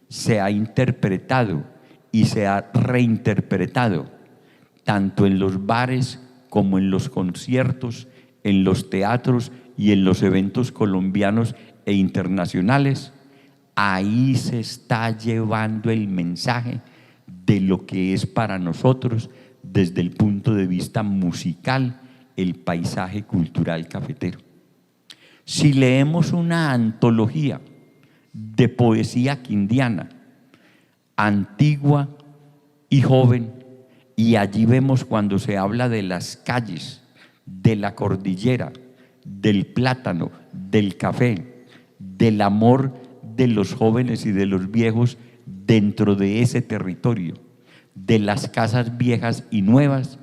se ha interpretado y se ha reinterpretado, tanto en los bares como en los conciertos, en los teatros y en los eventos colombianos e internacionales. Ahí se está llevando el mensaje de lo que es para nosotros, desde el punto de vista musical, el paisaje cultural cafetero. Si leemos una antología de poesía quindiana, antigua y joven, y allí vemos cuando se habla de las calles, de la cordillera, del plátano, del café, del amor de los jóvenes y de los viejos dentro de ese territorio, de las casas viejas y nuevas,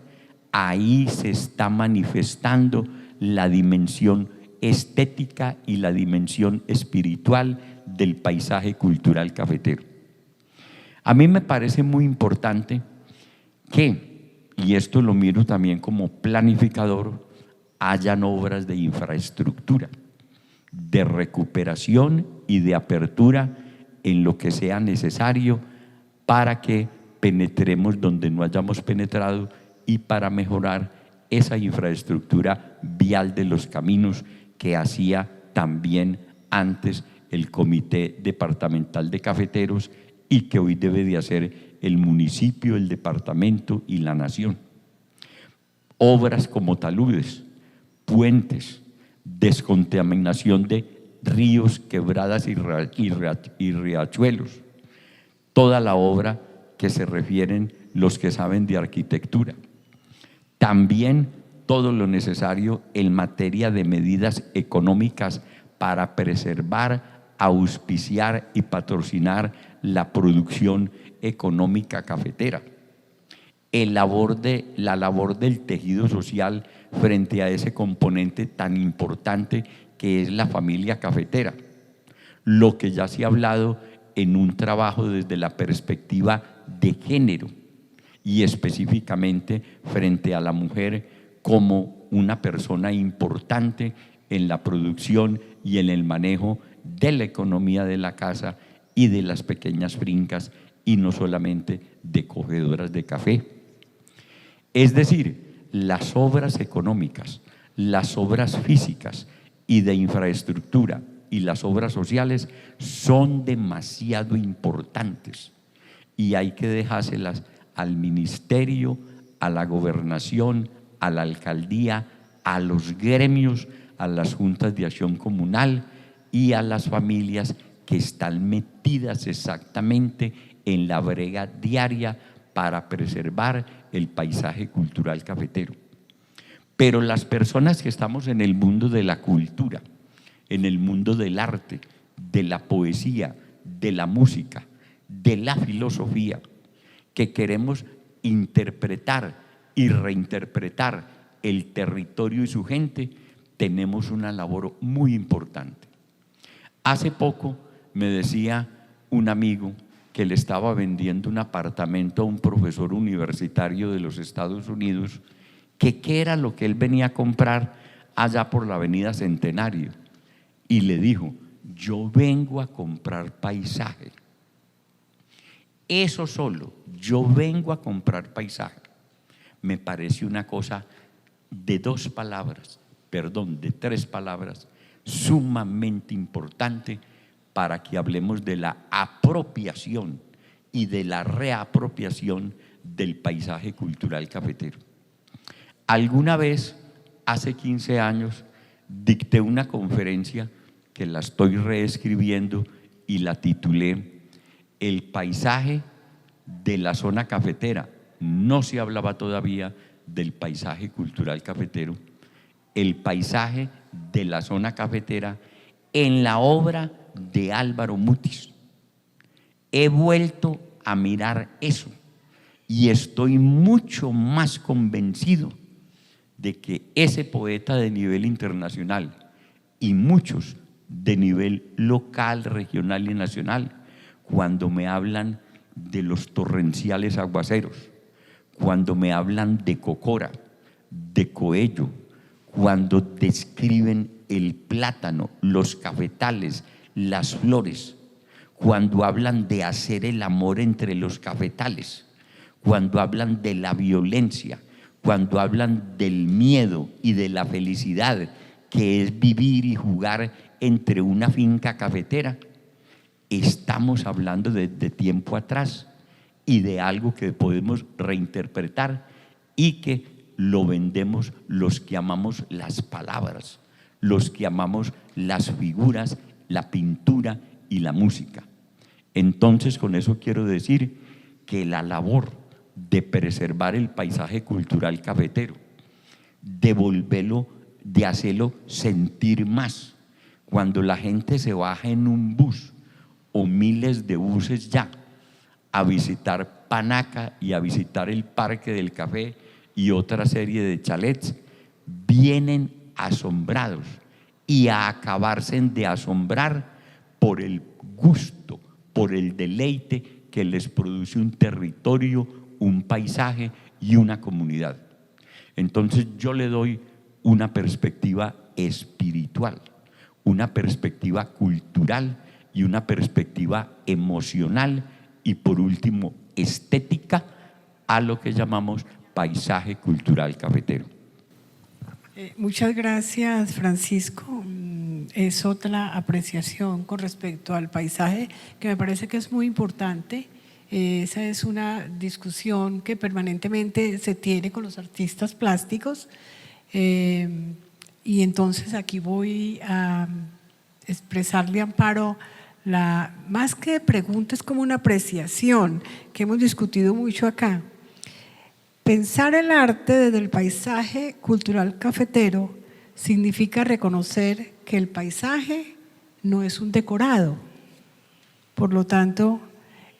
ahí se está manifestando la dimensión estética y la dimensión espiritual del paisaje cultural cafetero. A mí me parece muy importante que, y esto lo miro también como planificador, hayan obras de infraestructura, de recuperación y de apertura en lo que sea necesario para que penetremos donde no hayamos penetrado y para mejorar esa infraestructura vial de los caminos que hacía también antes el Comité Departamental de Cafeteros y que hoy debe de hacer el municipio, el departamento y la nación. Obras como taludes, puentes, descontaminación de ríos, quebradas y riachuelos, toda la obra que se refieren los que saben de arquitectura. También todo lo necesario en materia de medidas económicas para preservar, auspiciar y patrocinar la producción económica cafetera. La labor del tejido social frente a ese componente tan importante que es la familia cafetera. Lo que ya se ha hablado en un trabajo desde la perspectiva de género y específicamente frente a la mujer como una persona importante en la producción y en el manejo de la economía de la casa y de las pequeñas fincas y no solamente de cogedoras de café. Es decir, las obras económicas, las obras físicas y de infraestructura y las obras sociales son demasiado importantes y hay que dejárselas al ministerio, a la gobernación, a la alcaldía, a los gremios, a las juntas de acción comunal y a las familias que están metidas exactamente en la brega diaria para preservar el paisaje cultural cafetero. Pero las personas que estamos en el mundo de la cultura, en el mundo del arte, de la poesía, de la música, de la filosofía, que queremos interpretar y reinterpretar el territorio y su gente, tenemos una labor muy importante. Hace poco me decía un amigo que le estaba vendiendo un apartamento a un profesor universitario de los Estados Unidos, que qué era lo que él venía a comprar allá por la avenida Centenario, y le dijo: yo vengo a comprar paisaje. Eso solo, yo vengo a comprar paisaje, me parece una cosa de tres palabras, sumamente importante para que hablemos de la apropiación y de la reapropiación del paisaje cultural cafetero. Alguna vez, hace 15 años, dicté una conferencia que la estoy reescribiendo y la titulé El paisaje de la zona cafetera. No se hablaba todavía del paisaje cultural cafetero. El paisaje de la zona cafetera en la obra de Álvaro Mutis. He vuelto a mirar eso y estoy mucho más convencido de que ese poeta de nivel internacional y muchos de nivel local, regional y nacional, cuando me hablan de los torrenciales aguaceros, cuando me hablan de Cocora, de Coello, cuando describen el plátano, los cafetales, las flores, cuando hablan de hacer el amor entre los cafetales, cuando hablan de la violencia, cuando hablan del miedo y de la felicidad que es vivir y jugar entre una finca cafetera, estamos hablando de tiempo atrás y de algo que podemos reinterpretar y que lo vendemos los que amamos las palabras, los que amamos las figuras, la pintura y la música. Entonces, con eso quiero decir que la labor de preservar el paisaje cultural cafetero, de volverlo, de hacerlo sentir más. Cuando la gente se baja en un bus o miles de buses ya a visitar Panaca y a visitar el Parque del Café y otra serie de chalets, vienen asombrados y a acabarse de asombrar por el gusto, por el deleite que les produce un territorio, un paisaje y una comunidad. Entonces yo le doy una perspectiva espiritual, una perspectiva cultural y una perspectiva emocional y por último estética a lo que llamamos paisaje cultural cafetero. Muchas gracias, Francisco. Es otra apreciación con respecto al paisaje que me parece que es muy importante. Esa es una discusión que permanentemente se tiene con los artistas plásticos. Y entonces aquí voy a expresarle a Amparo más que pregunta, es como una apreciación que hemos discutido mucho acá. Pensar el arte desde el paisaje cultural cafetero significa reconocer que el paisaje no es un decorado. Por lo tanto,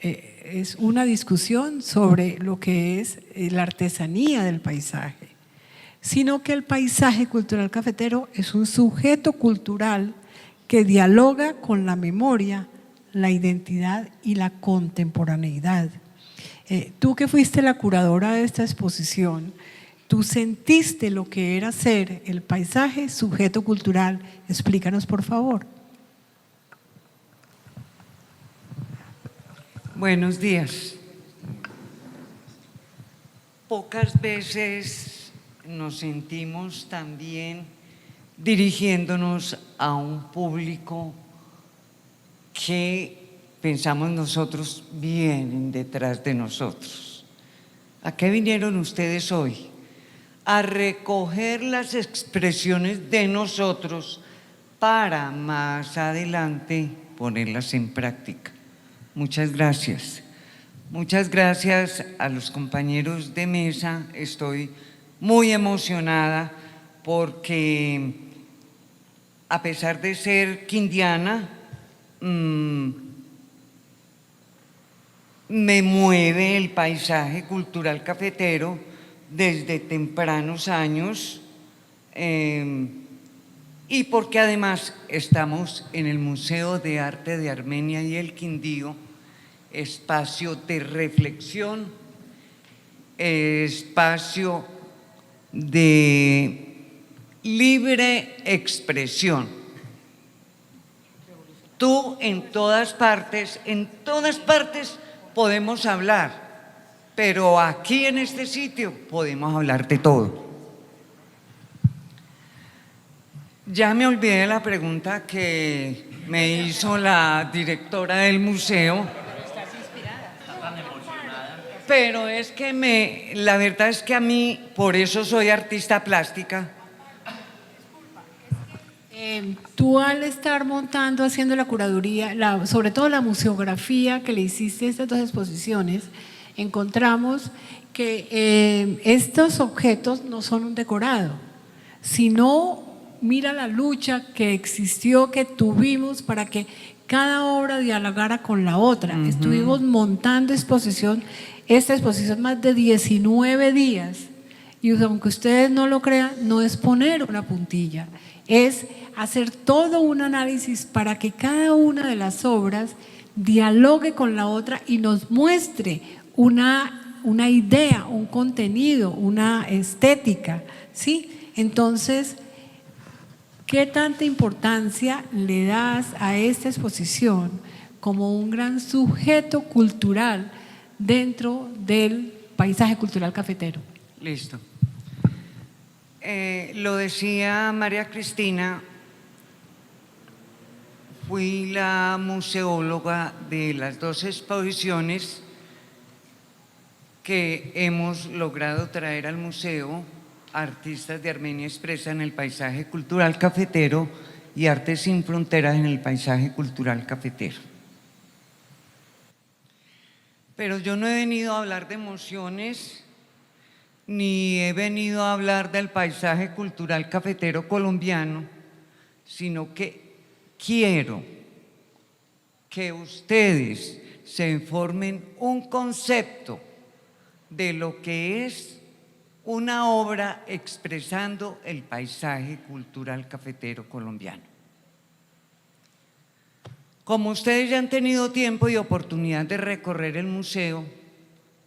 es una discusión sobre lo que es la artesanía del paisaje, sino que el paisaje cultural cafetero es un sujeto cultural que dialoga con la memoria, la identidad y la contemporaneidad. Tú que fuiste la curadora de esta exposición, tú sentiste lo que era ser el paisaje sujeto cultural. Explícanos, por favor. Buenos días. Pocas veces nos sentimos también dirigiéndonos a un público que pensamos nosotros vienen detrás de nosotros. ¿A qué vinieron ustedes hoy? A recoger las expresiones de nosotros para más adelante ponerlas en práctica. Muchas gracias. Muchas gracias a los compañeros de mesa. Estoy muy emocionada porque a pesar de ser quindiana, me mueve el paisaje cultural cafetero desde tempranos años y porque además estamos en el Museo de Arte de Armenia y el Quindío, espacio de reflexión, espacio de libre expresión. Tú en todas partes podemos hablar, pero aquí en este sitio podemos hablar de todo. Ya me olvidé de la pregunta que me hizo la directora del museo. Pero es que la verdad es que a mí, por eso soy artista plástica. Tú al estar montando, haciendo la curaduría, sobre todo la museografía que le hiciste a estas dos exposiciones, encontramos que estos objetos no son un decorado, sino mira la lucha que existió, que tuvimos para que cada obra dialogara con la otra. Estuvimos montando esta exposición más de 19 días y aunque ustedes no lo crean, no es poner una puntilla, es hacer todo un análisis para que cada una de las obras dialogue con la otra y nos muestre una idea, un contenido, una estética, ¿sí? Entonces, ¿qué tanta importancia le das a esta exposición como un gran sujeto cultural dentro del paisaje cultural cafetero? Listo. Lo decía María Cristina, fui la museóloga de las dos exposiciones que hemos logrado traer al museo: Artistas de Armenia expresan el paisaje cultural cafetero y Arte sin Fronteras en el paisaje cultural cafetero. Pero yo no he venido a hablar de emociones, ni he venido a hablar del paisaje cultural cafetero colombiano, sino que quiero que ustedes se formen un concepto de lo que es una obra expresando el paisaje cultural cafetero colombiano. Como ustedes ya han tenido tiempo y oportunidad de recorrer el museo,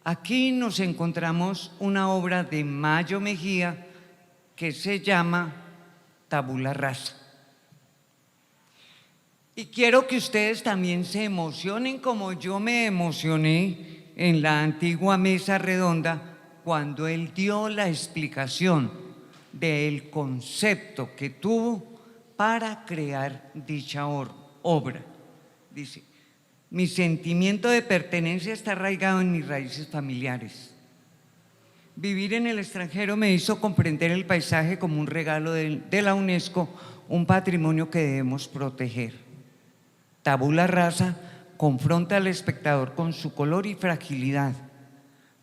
aquí nos encontramos una obra de Mayo Mejía que se llama Tabula Rasa. Y quiero que ustedes también se emocionen como yo me emocioné en la antigua mesa redonda cuando él dio la explicación del concepto que tuvo para crear dicha obra. Dice: mi sentimiento de pertenencia está arraigado en mis raíces familiares. Vivir en el extranjero me hizo comprender el paisaje como un regalo de la UNESCO, un patrimonio que debemos proteger. Tabula Rasa confronta al espectador con su color y fragilidad.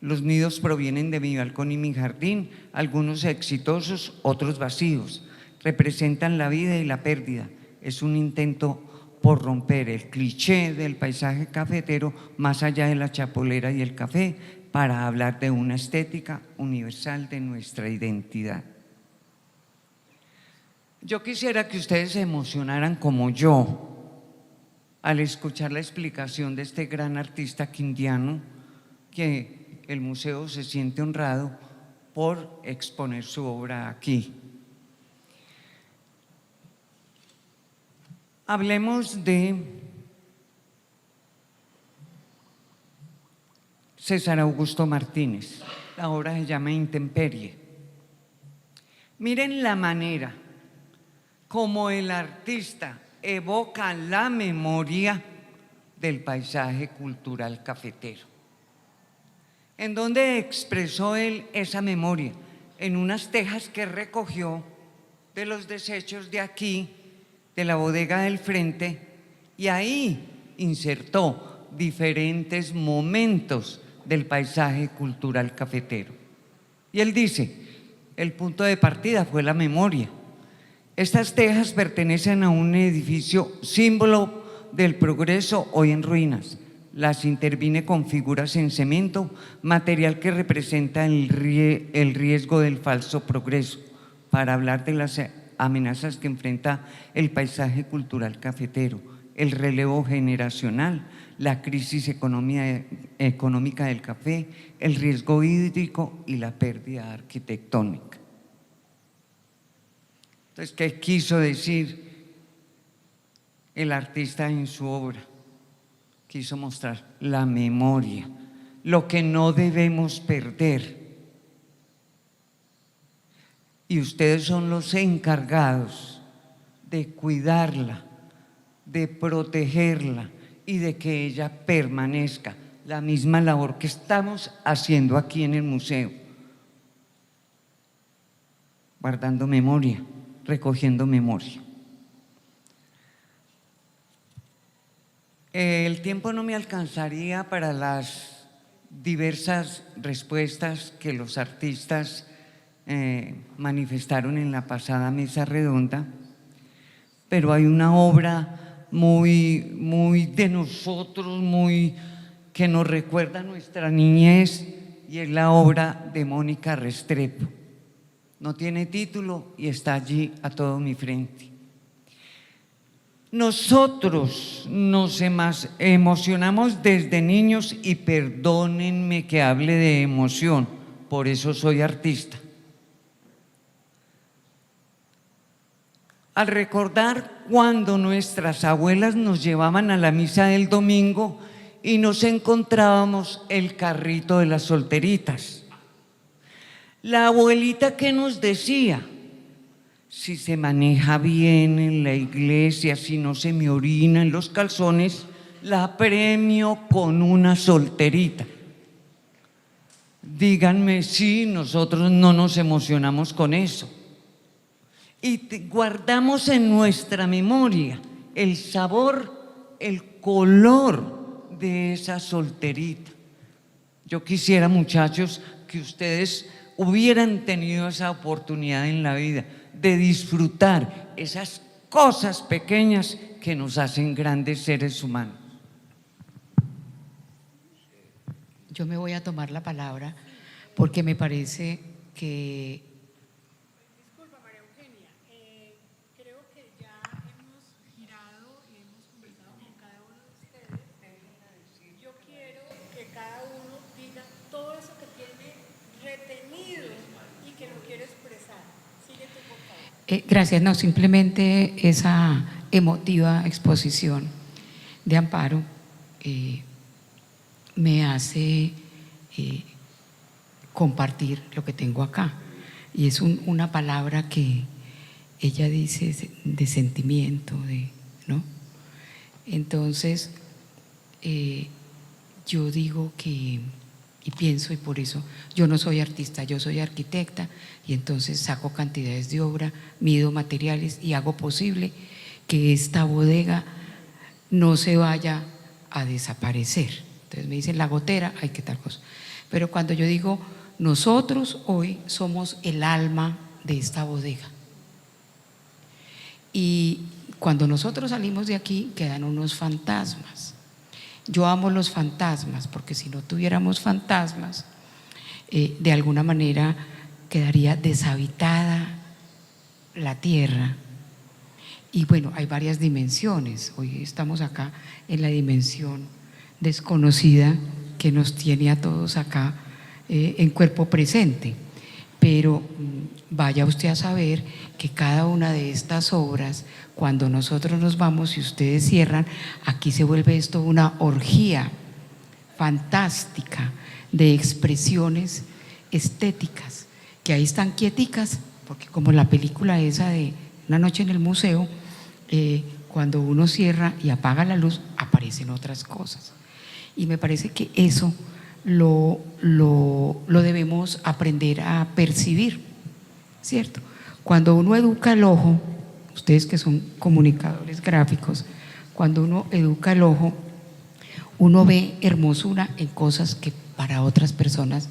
Los nidos provienen de mi balcón y mi jardín, algunos exitosos, otros vacíos. Representan la vida y la pérdida. Es un intento por romper el cliché del paisaje cafetero más allá de la chapolera y el café, para hablar de una estética universal de nuestra identidad. Yo quisiera que ustedes se emocionaran como yo al escuchar la explicación de este gran artista quindiano, que el museo se siente honrado por exponer su obra aquí. Hablemos de César Augusto Martínez. La obra se llama Intemperie. Miren la manera como el artista evoca la memoria del paisaje cultural cafetero. en donde expresó él esa memoria, en unas tejas que recogió de los desechos de aquí, de la bodega del frente, y ahí insertó diferentes momentos del paisaje cultural cafetero. Y él dice, el punto de partida fue la memoria. Estas tejas pertenecen a un edificio símbolo del progreso hoy en ruinas. Las intervine con figuras en cemento, material que representa el riesgo del falso progreso, para hablar de las amenazas que enfrenta el paisaje cultural cafetero, el relevo generacional, la crisis económica del café, el riesgo hídrico y la pérdida arquitectónica. Entonces, ¿qué quiso decir el artista en su obra? Quiso mostrar la memoria, lo que no debemos perder. Y ustedes son los encargados de cuidarla, de protegerla y de que ella permanezca. La misma labor que estamos haciendo aquí en el museo, guardando memoria, recogiendo memoria. El tiempo no me alcanzaría para las diversas respuestas que los artistas manifestaron en la pasada mesa redonda, pero hay una obra muy de nosotros, que nos recuerda a nuestra niñez, y es la obra de Mónica Restrepo. No tiene título y está allí a todo mi frente. Nosotros nos emocionamos desde niños, y perdónenme que hable de emoción, por eso soy artista. Al recordar cuando nuestras abuelas nos llevaban a la misa del domingo y nos encontrábamos el carrito de las solteritas, la abuelita que nos decía: si se maneja bien en la iglesia, si no se me orina en los calzones, la premio con una solterita. Díganme si nosotros no nos emocionamos con eso. Y guardamos en nuestra memoria el sabor, el color de esa solterita. Yo quisiera, muchachos, que ustedes hubieran tenido esa oportunidad en la vida de disfrutar esas cosas pequeñas que nos hacen grandes seres humanos. Yo me voy a tomar la palabra porque me parece que… Disculpa, María Eugenia, creo que ya hemos girado y hemos conversado con cada uno de ustedes. Yo quiero que cada uno diga todo eso que tiene retenido y que lo quiere expresar. Sigue tú, por favor. Gracias, no, simplemente esa emotiva exposición de Amparo me hace compartir lo que tengo acá, y es una palabra que ella dice de sentimiento, ¿no? Entonces yo digo que, y pienso, y por eso yo no soy artista, yo soy arquitecta, y entonces saco cantidades de obra, mido materiales y hago posible que esta bodega no se vaya a desaparecer. Entonces me dicen la gotera, hay que tal cosa. Pero cuando yo digo, nosotros hoy somos el alma de esta bodega. Y cuando nosotros salimos de aquí quedan unos fantasmas. Yo amo los fantasmas, porque si no tuviéramos fantasmas, de alguna manera quedaría deshabitada la tierra. Y bueno, hay varias dimensiones. Hoy estamos acá en la dimensión desconocida que nos tiene a todos acá en cuerpo presente. Pero vaya usted a saber que cada una de estas obras, cuando nosotros nos vamos y ustedes cierran, aquí se vuelve esto una orgía fantástica de expresiones estéticas, que ahí están quieticas, porque como la película esa de Una noche en el museo, cuando uno cierra y apaga la luz, aparecen otras cosas. Y me parece que eso lo debemos aprender a percibir, ¿cierto? Cuando uno educa el ojo, ustedes que son comunicadores gráficos, cuando uno educa el ojo, uno ve hermosura en cosas que para otras personas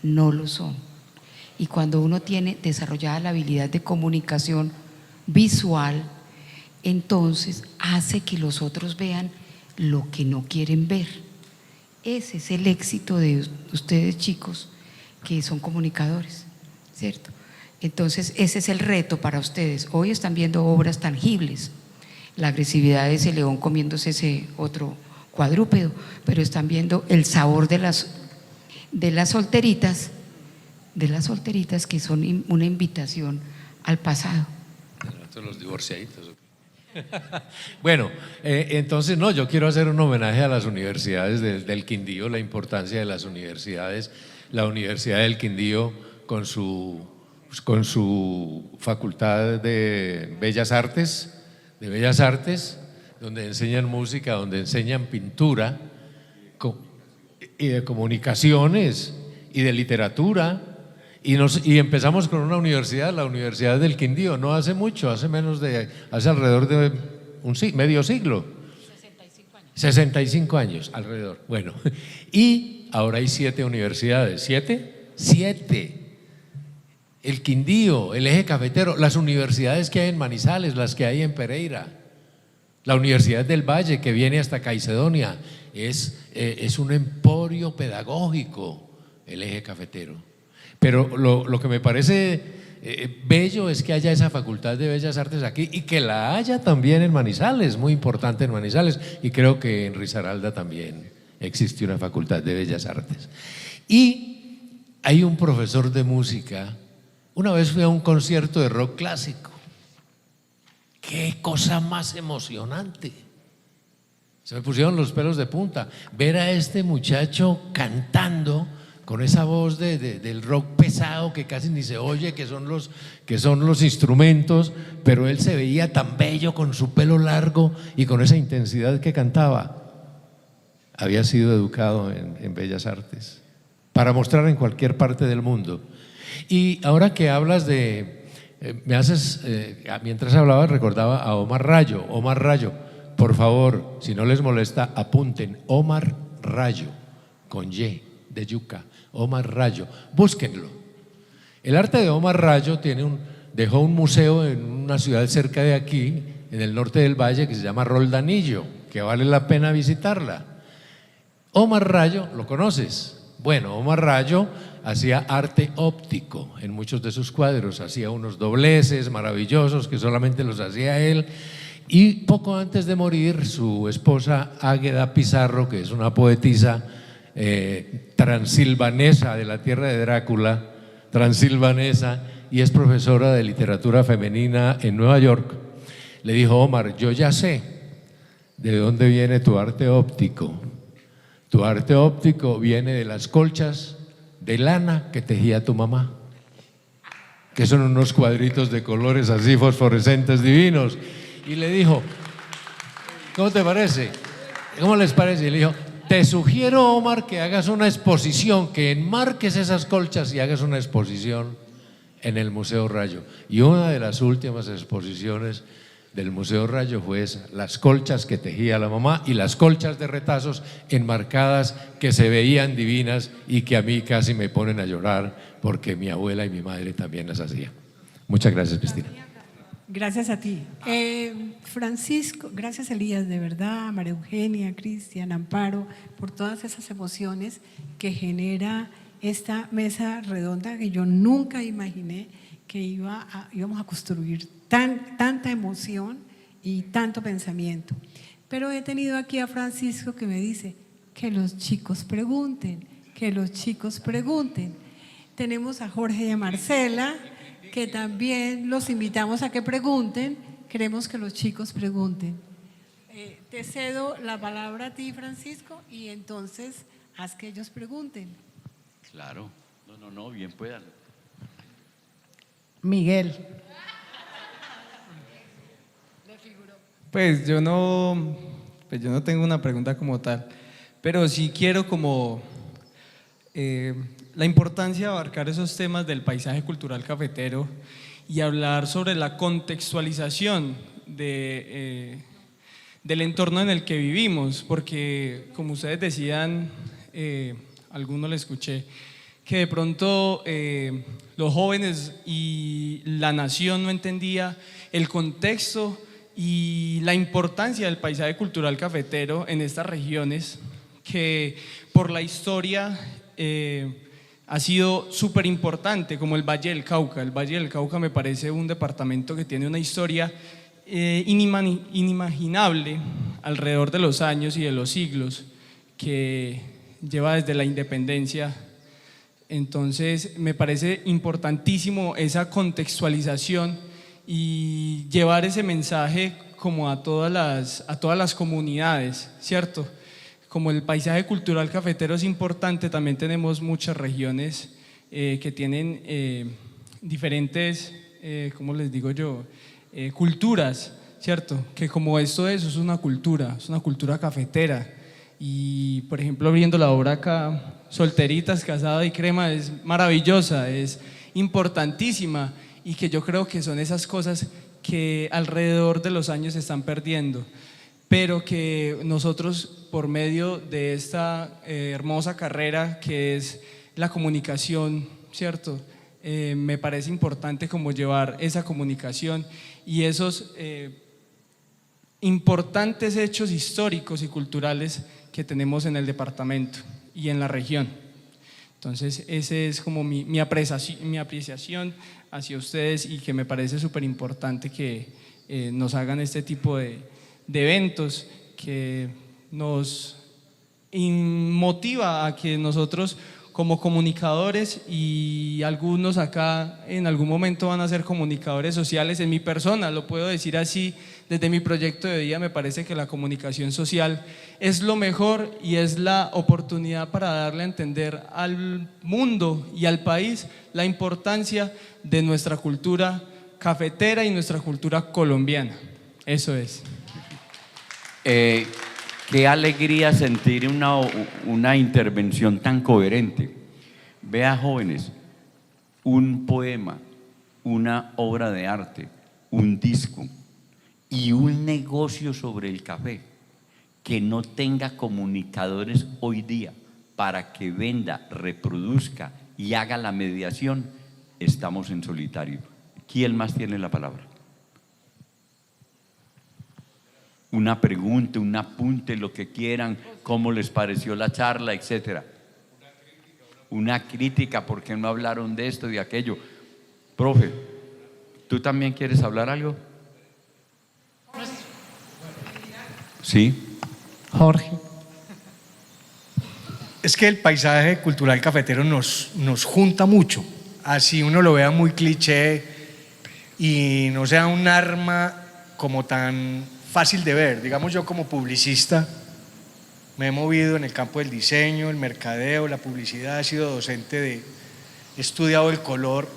no lo son. Y cuando uno tiene desarrollada la habilidad de comunicación visual, entonces hace que los otros vean lo que no quieren ver. Ese es el éxito de ustedes, chicos, que son comunicadores, ¿cierto? Entonces ese es el reto para ustedes. Hoy están viendo obras tangibles, la agresividad de ese león comiéndose ese otro cuadrúpedo, pero están viendo el sabor de las solteritas, que son una invitación al pasado. Los divorciaditos. Bueno, entonces no, yo quiero hacer un homenaje a las universidades del Quindío, la importancia de las universidades. La Universidad del Quindío con su facultad de Bellas Artes, donde enseñan música, donde enseñan pintura y de comunicaciones y de literatura. Y empezamos con una universidad, la Universidad del Quindío, no hace mucho, hace alrededor de medio siglo. 65 años alrededor. Bueno, y ahora hay 7 universidades. ¿7? El Quindío, el Eje Cafetero, las universidades que hay en Manizales, las que hay en Pereira, la Universidad del Valle que viene hasta Caicedonia, es un emporio pedagógico el Eje Cafetero. Pero lo que me parece bello es que haya esa facultad de Bellas Artes aquí y que la haya también en Manizales, muy importante en Manizales, y creo que en Risaralda también existe una facultad de Bellas Artes. Y hay un profesor de música, una vez fui a un concierto de rock clásico, qué cosa más emocionante, se me pusieron los pelos de punta, ver a este muchacho cantando con esa voz del rock pesado que casi ni se oye, que son los instrumentos, pero él se veía tan bello con su pelo largo y con esa intensidad que cantaba. Había sido educado en Bellas Artes para mostrar en cualquier parte del mundo. Y ahora que hablas mientras hablaba recordaba a Omar Rayo. Omar Rayo, por favor, si no les molesta, apunten Omar Rayo, con Y de yuca, Omar Rayo, búsquenlo. El arte de Omar Rayo dejó un museo en una ciudad cerca de aquí, en el norte del valle, que se llama Roldanillo, que vale la pena visitarla. Omar Rayo, ¿lo conoces? Bueno, Omar Rayo hacía arte óptico en muchos de sus cuadros, hacía unos dobleces maravillosos que solamente los hacía él. Y poco antes de morir, su esposa Águeda Pizarro, que es una poetisa transilvanesa de la tierra de Drácula, transilvanesa, y es profesora de literatura femenina en Nueva York, le dijo: Omar, yo ya sé de dónde viene tu arte óptico. Tu arte óptico viene de las colchas de lana que tejía tu mamá, que son unos cuadritos de colores así fosforescentes divinos. Y le dijo: ¿cómo te parece? ¿Cómo les parece? Y le dijo: te sugiero, Omar, que hagas una exposición, que enmarques esas colchas y hagas una exposición en el Museo Rayo. Y una de las últimas exposiciones del Museo Rayo fue esa, las colchas que tejía la mamá y las colchas de retazos enmarcadas que se veían divinas y que a mí casi me ponen a llorar porque mi abuela y mi madre también las hacían. Muchas gracias, Cristina. Gracias a ti. Francisco, gracias Elías, de verdad, María Eugenia, Cristian, Amparo, por todas esas emociones que genera esta mesa redonda que yo nunca imaginé que íbamos a construir tanta emoción y tanto pensamiento. Pero he tenido aquí a Francisco que me dice que los chicos pregunten, que los chicos pregunten. Tenemos a Jorge y a Marcela, que también los invitamos a que pregunten. Queremos que los chicos pregunten. Te cedo la palabra a ti, Francisco, y entonces haz que ellos pregunten. Claro, no, bien puedan. Miguel. Pues yo no tengo una pregunta como tal, pero sí quiero como la importancia de abarcar esos temas del paisaje cultural cafetero y hablar sobre la contextualización del entorno en el que vivimos, porque como ustedes decían, algunos le escuché, que de pronto los jóvenes y la nación no entendía el contexto y la importancia del paisaje cultural cafetero en estas regiones, que por la historia ha sido súper importante, como el Valle del Cauca. El Valle del Cauca me parece un departamento que tiene una historia inimaginable alrededor de los años y de los siglos, que lleva desde la independencia. Entonces me parece importantísimo esa contextualización y llevar ese mensaje como a todas las comunidades, ¿cierto? Como el paisaje cultural cafetero es importante, también tenemos muchas regiones que tienen diferentes, ¿cómo les digo yo? Culturas, ¿cierto? Que como esto es una cultura cafetera. Y por ejemplo, viendo la obra acá, Solteritas, Casada y Crema, es maravillosa, es importantísima, y que yo creo que son esas cosas que alrededor de los años se están perdiendo, pero que nosotros, por medio de esta hermosa carrera que es la comunicación, ¿cierto? Me parece importante como llevar esa comunicación y esos importantes hechos históricos y culturales que tenemos en el departamento y en la región. Entonces ese es como mi apreciación hacia ustedes, y que me parece súper importante que nos hagan este tipo de eventos, que nos motiva a que nosotros como comunicadores, y algunos acá en algún momento van a ser comunicadores sociales, en mi persona lo puedo decir así, desde mi proyecto de vida me parece que la comunicación social es lo mejor y es la oportunidad para darle a entender al mundo y al país la importancia de nuestra cultura cafetera y nuestra cultura colombiana. Eso es. Qué alegría sentir una intervención tan coherente. Vea, jóvenes, un poema, una obra de arte, un disco y un negocio sobre el café que no tenga comunicadores hoy día para que venda, reproduzca y haga la mediación, estamos en solitario. ¿Quién más tiene la palabra? Una pregunta, un apunte, lo que quieran, cómo les pareció la charla, etcétera. Una crítica, ¿por qué no hablaron de esto, de aquello? Profe, ¿tú también quieres hablar algo? Sí. Jorge. Es que el paisaje cultural cafetero nos junta mucho, así uno lo vea muy cliché y no sea un arma como tan fácil de ver. Digamos, yo como publicista me he movido en el campo del diseño, el mercadeo, la publicidad, he sido docente he estudiado el color,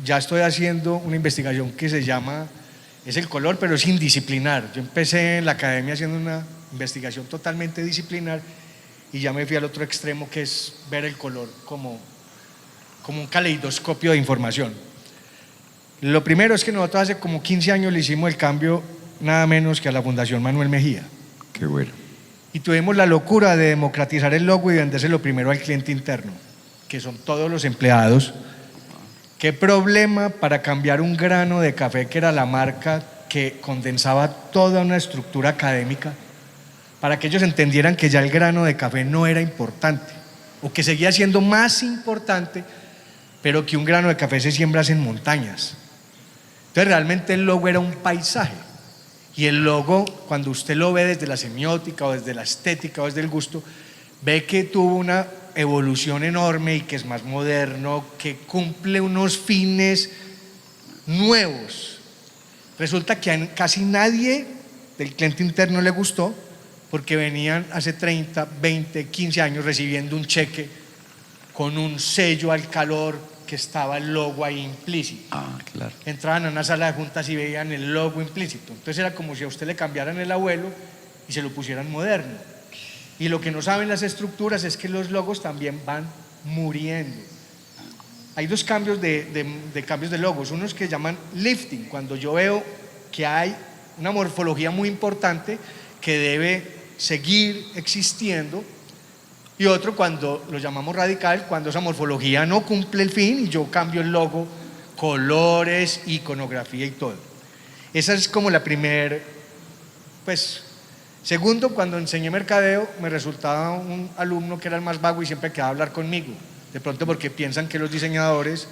ya estoy haciendo una investigación que se llama, es el color pero es indisciplinar. Yo empecé en la academia haciendo una investigación totalmente disciplinar y ya me fui al otro extremo, que es ver el color como un caleidoscopio de información. Lo primero es que nosotros hace como 15 años le hicimos el cambio nada menos que a la Fundación Manuel Mejía. Qué bueno. Y tuvimos la locura de democratizar el logo y vendérselo primero al cliente interno, que son todos los empleados. Qué problema para cambiar un grano de café, que era la marca que condensaba toda una estructura académica, para que ellos entendieran que ya el grano de café no era importante, o que seguía siendo más importante, pero que un grano de café se siembra en montañas. Entonces realmente el logo era un paisaje. Y el logo, cuando usted lo ve desde la semiótica o desde la estética o desde el gusto, ve que tuvo una evolución enorme y que es más moderno, que cumple unos fines nuevos. Resulta que a casi nadie del cliente interno le gustó, porque venían hace 30, 20, 15 años recibiendo un cheque con un sello al calor que estaba el logo ahí implícito. Ah, claro. Entraban a una sala de juntas y veían el logo implícito. Entonces era como si a usted le cambiaran el abuelo y se lo pusieran moderno. Y lo que no saben las estructuras es que los logos también van muriendo. Hay dos cambios de cambios de logos, unos que llaman lifting, cuando yo veo que hay una morfología muy importante que debe seguir existiendo, y otro cuando lo llamamos radical, cuando esa morfología no cumple el fin y yo cambio el logo, colores, iconografía y todo. Esa es como la primer, pues. Segundo, cuando enseñé mercadeo, me resultaba un alumno que era el más vago y siempre quedaba a hablar conmigo. De pronto porque piensan que los diseñadores,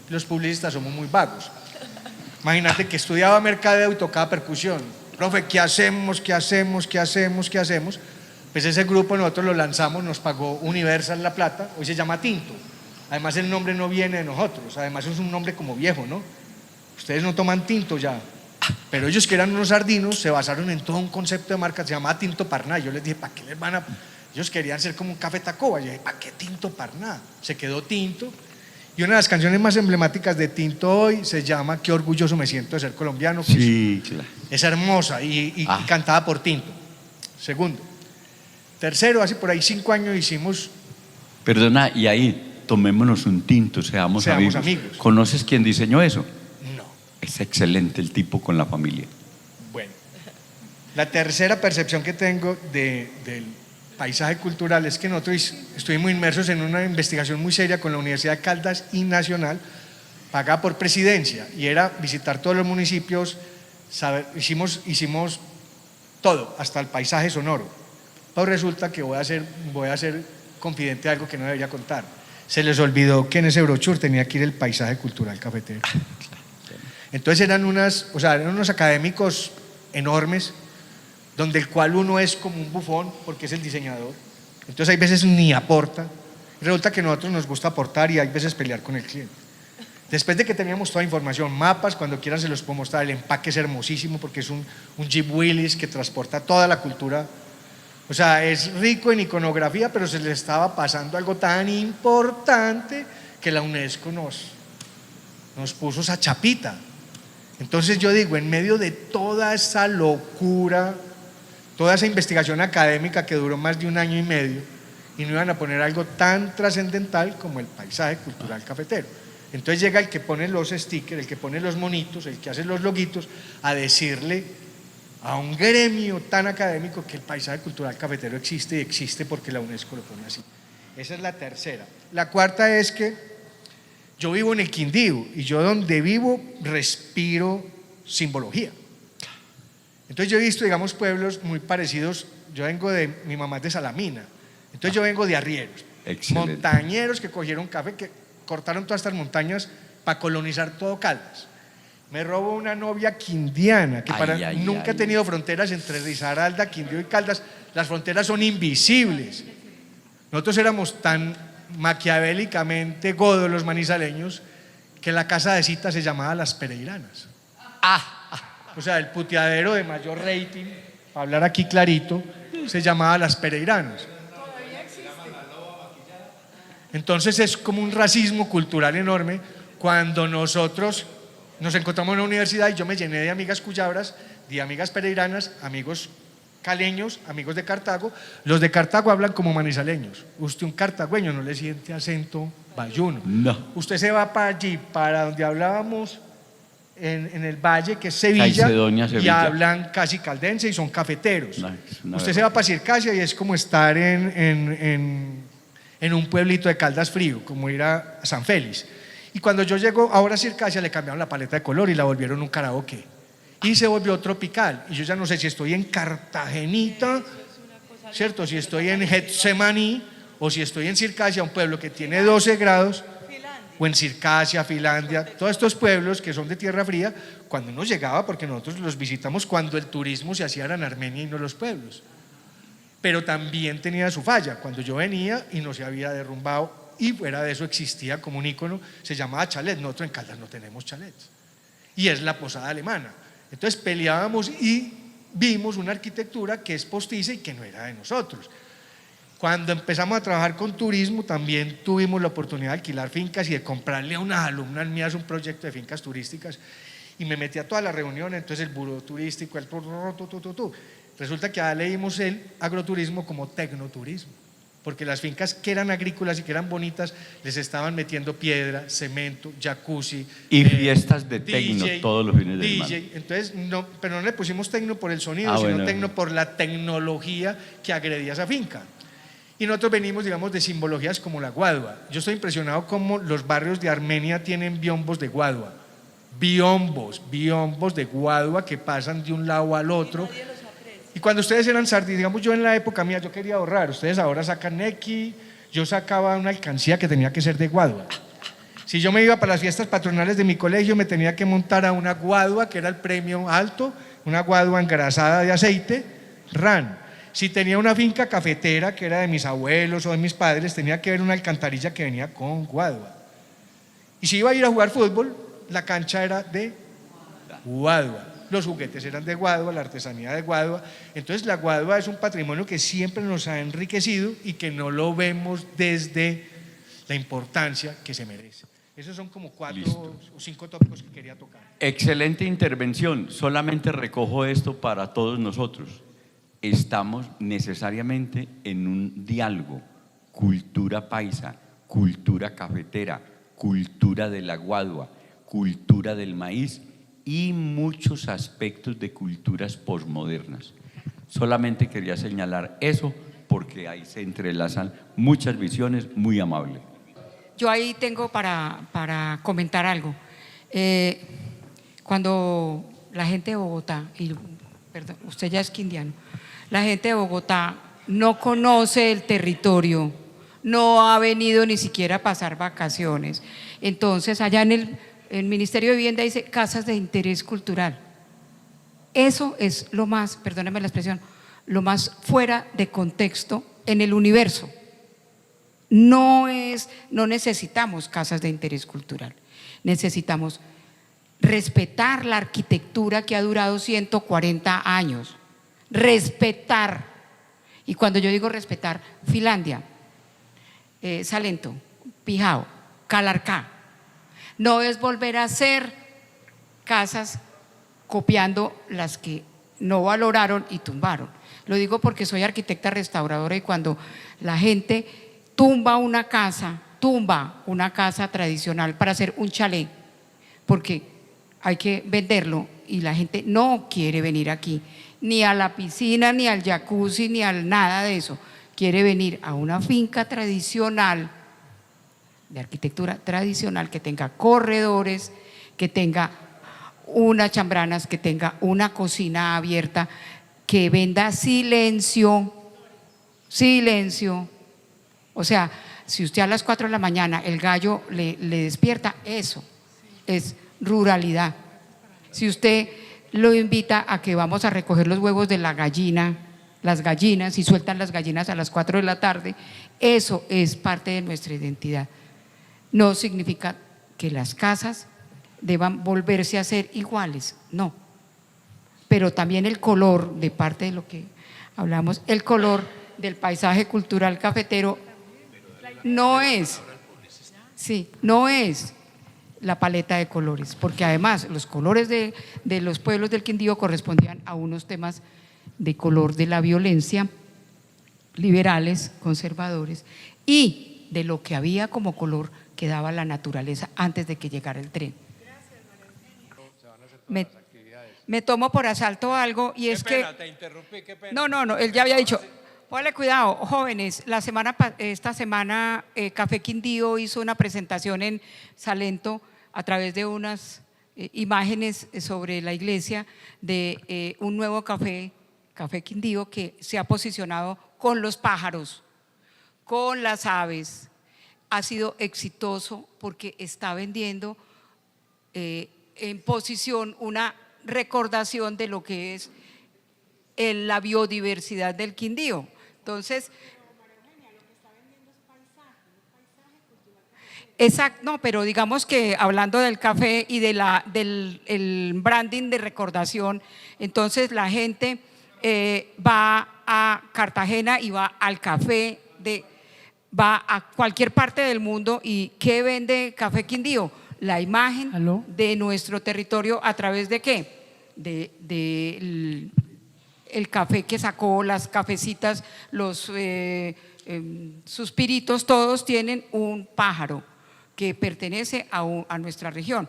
los publicistas somos muy vagos. Imagínate que estudiaba mercadeo y tocaba percusión. Profe, ¿qué hacemos? ¿Qué hacemos? ¿Qué hacemos? ¿Qué hacemos? Pues ese grupo nosotros lo lanzamos, nos pagó Universal La Plata, hoy se llama Tinto. Además el nombre no viene de nosotros, además es un nombre como viejo, ¿no? Ustedes no toman tinto ya. Pero ellos, que eran unos sardinos, se basaron en todo un concepto de marca, se llamaba Tinto Parná. Yo les dije, ¿para qué les van a...? Ellos querían ser como un Café Tacuba. Yo dije, ¿para qué Tinto Parná? Se quedó Tinto. Y una de las canciones más emblemáticas de Tinto hoy se llama Qué orgulloso me siento de ser colombiano. Sí, claro. Es hermosa y cantada por Tinto. Segundo. Tercero, hace por ahí 5 años hicimos... Perdona, y ahí tomémonos un tinto, seamos amigos. ¿Conoces quién diseñó eso? Es excelente el tipo con la familia. Bueno, la tercera percepción que tengo del paisaje cultural es que nosotros estuvimos inmersos en una investigación muy seria con la Universidad de Caldas y Nacional, pagada por Presidencia, y era visitar todos los municipios, hicimos todo, hasta el paisaje sonoro. Pero resulta que voy a ser confidente de algo que no debería contar. Se les olvidó que en ese brochure tenía que ir el paisaje cultural cafetero. Entonces eran unos académicos enormes, donde el cual uno es como un bufón, porque es el diseñador. Entonces hay veces ni aporta. Resulta que a nosotros nos gusta aportar y hay veces pelear con el cliente. Después de que teníamos toda información, mapas, cuando quieran se los puedo mostrar, el empaque es hermosísimo porque es un Jeep Willys que transporta toda la cultura. O sea, es rico en iconografía, pero se le estaba pasando algo tan importante que la UNESCO nos puso esa chapita. Entonces yo digo, en medio de toda esa locura, toda esa investigación académica que duró más de 1 año y medio, y no iban a poner algo tan trascendental como el paisaje cultural cafetero. Entonces llega el que pone los stickers, el que pone los monitos, el que hace los loguitos, a decirle a un gremio tan académico que el paisaje cultural cafetero existe, y existe porque la UNESCO lo pone así. Esa es la tercera. La cuarta es que yo vivo en el Quindío y yo donde vivo respiro simbología. Entonces yo he visto, digamos, pueblos muy parecidos. Yo vengo mi mamá es de Salamina, entonces yo vengo de arrieros. Excelente. Montañeros que cogieron café, que cortaron todas estas montañas para colonizar todo Caldas. Me robo una novia quindiana que nunca he tenido fronteras entre Risaralda, Quindío y Caldas. Las fronteras son invisibles. Nosotros éramos tan maquiavélicamente godos los manizaleños que la casa de cita se llamaba Las Pereiranas. O sea, el puteadero de mayor rating, para hablar aquí clarito, se llamaba Las Pereiranas. Entonces es como un racismo cultural enorme cuando nosotros nos encontramos en la universidad y yo me llené de amigas cuyabras, de amigas pereiranas, amigos caleños, amigos de Cartago. Los de Cartago hablan como manizaleños. Usted, un cartagüeño, no le siente acento bayuno. No. Usted se va para allí, para donde hablábamos en el valle, que es Sevilla, Sevilla, y hablan casi caldense y son cafeteros. Usted se va para Circasia y es como estar en un pueblito de Caldas frío, como ir a San Félix. Y cuando yo llego ahora a Circasia le cambiaron la paleta de color y la volvieron un karaoke. Y se volvió tropical. Y yo ya no sé si estoy en Cartagenita, ¿cierto? Si estoy en Getsemaní o si estoy en Circasia, un pueblo que tiene 12 grados, o en Circasia, Finlandia, todos estos pueblos que son de tierra fría, cuando uno llegaba, porque nosotros los visitamos cuando el turismo se hacía en Armenia y no los pueblos. Pero también tenía su falla, cuando yo venía y no se había derrumbado, y fuera de eso existía como un ícono, se llamaba chalet. Nosotros en Caldas no tenemos chalets, y es la posada alemana. Entonces peleábamos y vimos una arquitectura que es postiza y que no era de nosotros. Cuando empezamos a trabajar con turismo también tuvimos la oportunidad de alquilar fincas y de comprarle a unas alumnas mías un proyecto de fincas turísticas, y me metí a todas las reuniones. Entonces el buró turístico, resulta que ya leímos el agroturismo como tecnoturismo. porque las fincas que eran agrícolas y que eran bonitas les estaban metiendo piedra, cemento, jacuzzi y fiestas de tecno DJ, todos los fines de semana. Entonces, no, pero no le pusimos tecno por el sonido, sino bueno, tecno por la tecnología que agredía esa finca. Y nosotros venimos, digamos, de simbologías como la guadua. Yo estoy impresionado cómo los barrios de Armenia tienen biombos de guadua. Biombos de guadua que pasan de un lado al otro. Y cuando ustedes eran sardis, digamos, yo en la época mía, yo quería ahorrar. Ustedes ahora sacan Neki, yo sacaba una alcancía que tenía que ser de guadua. Si yo me iba para las fiestas patronales de mi colegio, me tenía que montar a una guadua, que era el premio alto, una guadua engrasada de aceite, RAN. Si tenía una finca cafetera, que era de mis abuelos o de mis padres, tenía que ver una alcantarilla que venía con guadua. Y si iba a ir a jugar fútbol, la cancha era de guadua. Los juguetes eran de guadua, la artesanía de guadua. Entonces la guadua es un patrimonio que siempre nos ha enriquecido y que no lo vemos desde la importancia que se merece. Esos son como 4 o 5 tópicos que quería tocar. Excelente intervención. Solamente recojo esto para todos nosotros. Estamos necesariamente en un diálogo, cultura paisa, cultura cafetera, cultura de la guadua, cultura del maíz y muchos aspectos de culturas posmodernas. Solamente quería señalar eso porque ahí se entrelazan muchas visiones. Muy amable. Yo ahí tengo para comentar algo. Cuando la gente de Bogotá, perdón, usted ya es quindiano, la gente de Bogotá no conoce el territorio, no ha venido ni siquiera a pasar vacaciones. Entonces allá en el Ministerio de Vivienda dice casas de interés cultural. Eso es lo más, perdónenme la expresión, lo más fuera de contexto en el universo. No necesitamos casas de interés cultural, necesitamos respetar la arquitectura que ha durado 140 años, respetar. Y cuando yo digo respetar, Finlandia, Salento, Pijao, Calarcá, no es volver a hacer casas copiando las que no valoraron y tumbaron. Lo digo porque soy arquitecta restauradora y cuando la gente tumba una casa tradicional para hacer un chalet, porque hay que venderlo y la gente no quiere venir aquí, ni a la piscina, ni al jacuzzi, ni al nada de eso. Quiere venir a una finca tradicional, de arquitectura tradicional, que tenga corredores, que tenga unas chambranas, que tenga una cocina abierta, que venda silencio. O sea, si usted a las 4 de la mañana el gallo le despierta, eso es ruralidad. Si usted lo invita a que vamos a recoger los huevos de la gallina, las gallinas, y sueltan las gallinas a las 4 de la tarde, eso es parte de nuestra identidad. No significa que las casas deban volverse a ser iguales, no. Pero también el color, de parte de lo que hablamos, el color del paisaje cultural cafetero no es la paleta de colores, porque además los colores de los pueblos del Quindío correspondían a unos temas de color de la violencia, liberales, conservadores, y de lo que había como color que daba la naturaleza antes de que llegara el tren. Me tomo por asalto algo y es que… Te interrumpí, qué pena. No, él ya había dicho… Póngale cuidado, jóvenes, esta semana Café Quindío hizo una presentación en Salento a través de unas imágenes sobre la iglesia de un nuevo Café Quindío que se ha posicionado con los pájaros, con las aves. Ha sido exitoso porque está vendiendo en posición una recordación de lo que es la biodiversidad del Quindío. Entonces, exacto, no, pero digamos que hablando del café y del branding de recordación, entonces la gente va a Cartagena y va al café, va a cualquier parte del mundo. ¿Y qué vende Café Quindío? La imagen de nuestro territorio. ¿A través de qué? el café que sacó, las cafecitas, los suspiritos, todos tienen un pájaro que pertenece a nuestra región.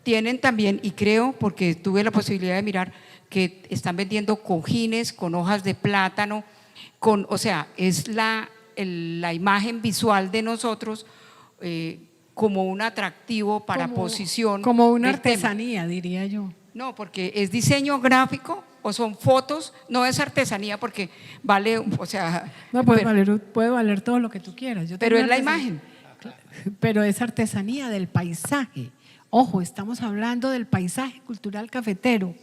Tienen también, y creo, porque tuve la posibilidad de mirar, que están vendiendo cojines con hojas de plátano, o sea, es la imagen visual de nosotros como un atractivo para posición. Como una del tema. artesanía, diría yo. No, porque es diseño gráfico o son fotos, no es artesanía porque vale, o sea… No, puede valer todo lo que tú quieras. Yo pero tengo es la artesanía. imagen. Pero es artesanía del paisaje. Ojo, estamos hablando del paisaje cultural cafetero.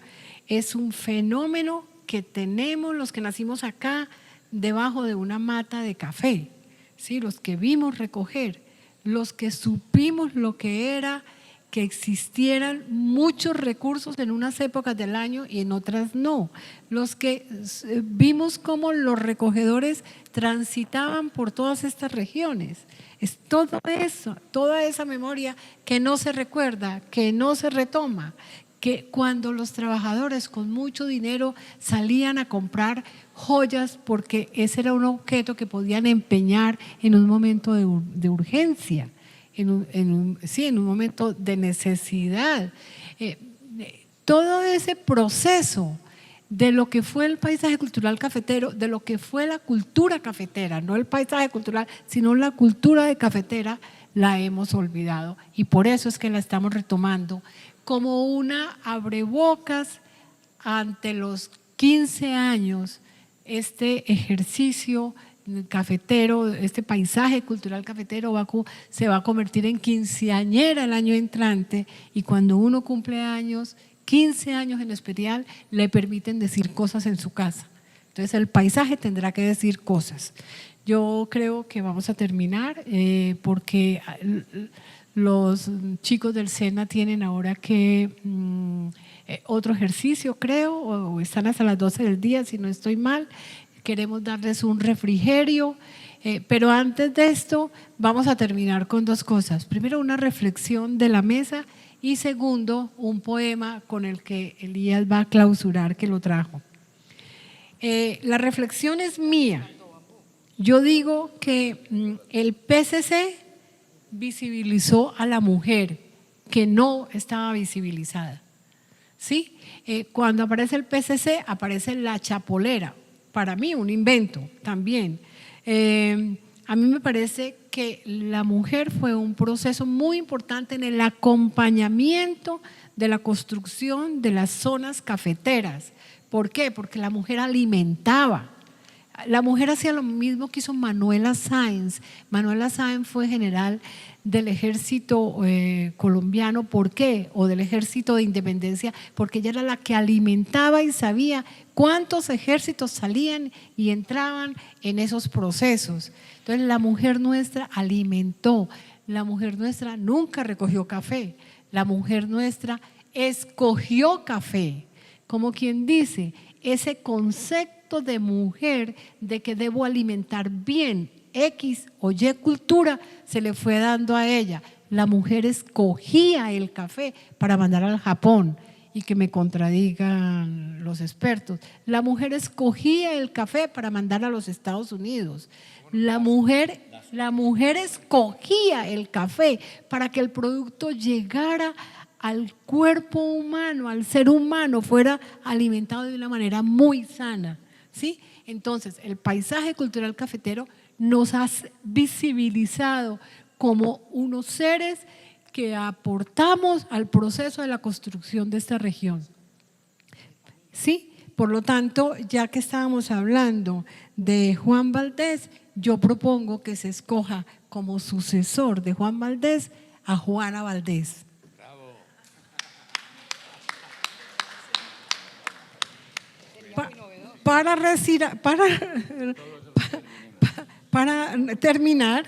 Es un fenómeno que tenemos los que nacimos acá debajo de una mata de café, ¿sí? Los que vimos recoger, los que supimos lo que era que existieran muchos recursos en unas épocas del año y en otras no. Los que vimos cómo los recogedores transitaban por todas estas regiones. Es todo eso, toda esa memoria que no se recuerda, que no se retoma, que cuando los trabajadores con mucho dinero salían a comprar joyas porque ese era un objeto que podían empeñar en un momento de urgencia, en un momento de necesidad. Todo ese proceso de lo que fue el paisaje cultural cafetero, de lo que fue la cultura cafetera, no el paisaje cultural, sino la cultura de cafetera, la hemos olvidado y por eso es que la estamos retomando como una abrebocas ante los 15 años, este ejercicio cafetero, este paisaje cultural cafetero se va a convertir en quinceañera el año entrante y cuando uno cumple años, 15 años en especial, le permiten decir cosas en su casa. Entonces el paisaje tendrá que decir cosas. Yo creo que vamos a terminar porque los chicos del SENA tienen ahora que otro ejercicio, creo, o están hasta las 12 del día, si no estoy mal. Queremos darles un refrigerio, pero antes de esto vamos a terminar con dos cosas. Primero, una reflexión de la mesa y segundo, un poema con el que Elías va a clausurar, que lo trajo. La reflexión es mía. Yo digo que el PCC visibilizó a la mujer que no estaba visibilizada. ¿Sí? Cuando aparece el PCC, aparece la chapolera. Para mí, un invento también. A mí me parece que la mujer fue un proceso muy importante en el acompañamiento de la construcción de las zonas cafeteras. ¿Por qué? Porque la mujer alimentaba. La mujer hacía lo mismo que hizo Manuela Sáenz. Manuela Sáenz fue general del ejército colombiano. ¿Por qué? O del ejército de independencia, porque ella era la que alimentaba y sabía cuántos ejércitos salían y entraban en esos procesos. Entonces la mujer nuestra alimentó, la mujer nuestra nunca recogió café, la mujer nuestra escogió café, como quien dice, ese concepto de mujer de que debo alimentar bien X o Y cultura se le fue dando a ella. La mujer escogía el café para mandar al Japón y que me contradigan los expertos. La mujer escogía el café para mandar a los Estados Unidos. La mujer escogía el café para que el producto llegara al cuerpo humano, al ser humano, fuera alimentado de una manera muy sana, ¿sí? Entonces, el paisaje cultural cafetero nos ha visibilizado como unos seres que aportamos al proceso de la construcción de esta región. ¿Sí? Por lo tanto, ya que estábamos hablando de Juan Valdés, yo propongo que se escoja como sucesor de Juan Valdés a Juana Valdés. Para terminar,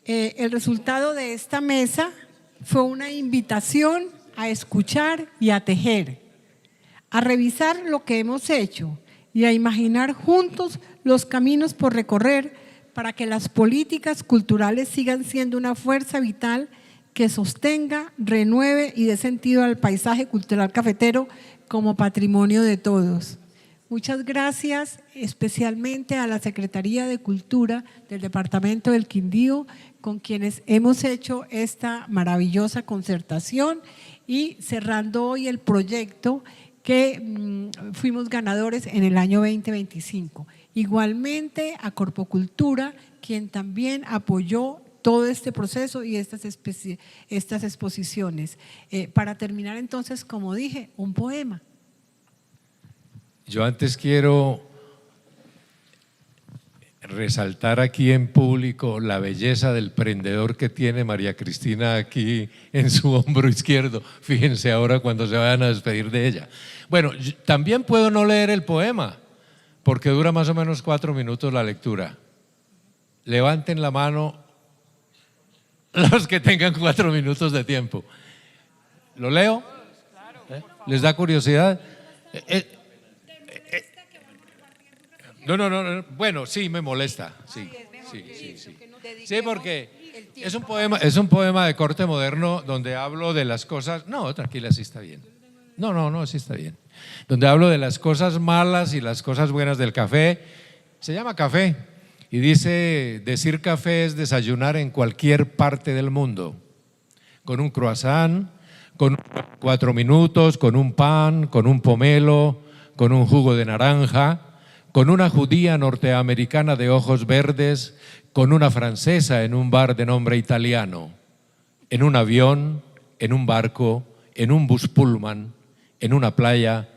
el resultado de esta mesa fue una invitación a escuchar y a tejer, a revisar lo que hemos hecho y a imaginar juntos los caminos por recorrer para que las políticas culturales sigan siendo una fuerza vital que sostenga, renueve y dé sentido al paisaje cultural cafetero como patrimonio de todos. Muchas gracias especialmente a la Secretaría de Cultura del Departamento del Quindío, con quienes hemos hecho esta maravillosa concertación y cerrando hoy el proyecto que fuimos ganadores en el año 2025. Igualmente a Corpocultura, quien también apoyó todo este proceso y estas exposiciones. Para terminar entonces, como dije, un poema. Yo antes quiero resaltar aquí en público la belleza del prendedor que tiene María Cristina aquí en su hombro izquierdo. Fíjense ahora cuando se vayan a despedir de ella. Bueno, también puedo no leer el poema, porque dura más o menos 4 minutos la lectura. Levanten la mano los que tengan 4 minutos de tiempo. ¿Lo leo? ¿Les da curiosidad? No. Bueno, sí, me molesta. Sí, porque es un poema de corte moderno donde hablo de las cosas. No, tranquila, sí está bien. No, sí está bien. Donde hablo de las cosas malas y las cosas buenas del café. Se llama Café y dice: decir café es desayunar en cualquier parte del mundo, con un croissant, con 4 minutos, con un pan, con un pomelo, con un jugo de naranja, con una judía norteamericana de ojos verdes, con una francesa en un bar de nombre italiano, en un avión, en un barco, en un bus pullman, en una playa,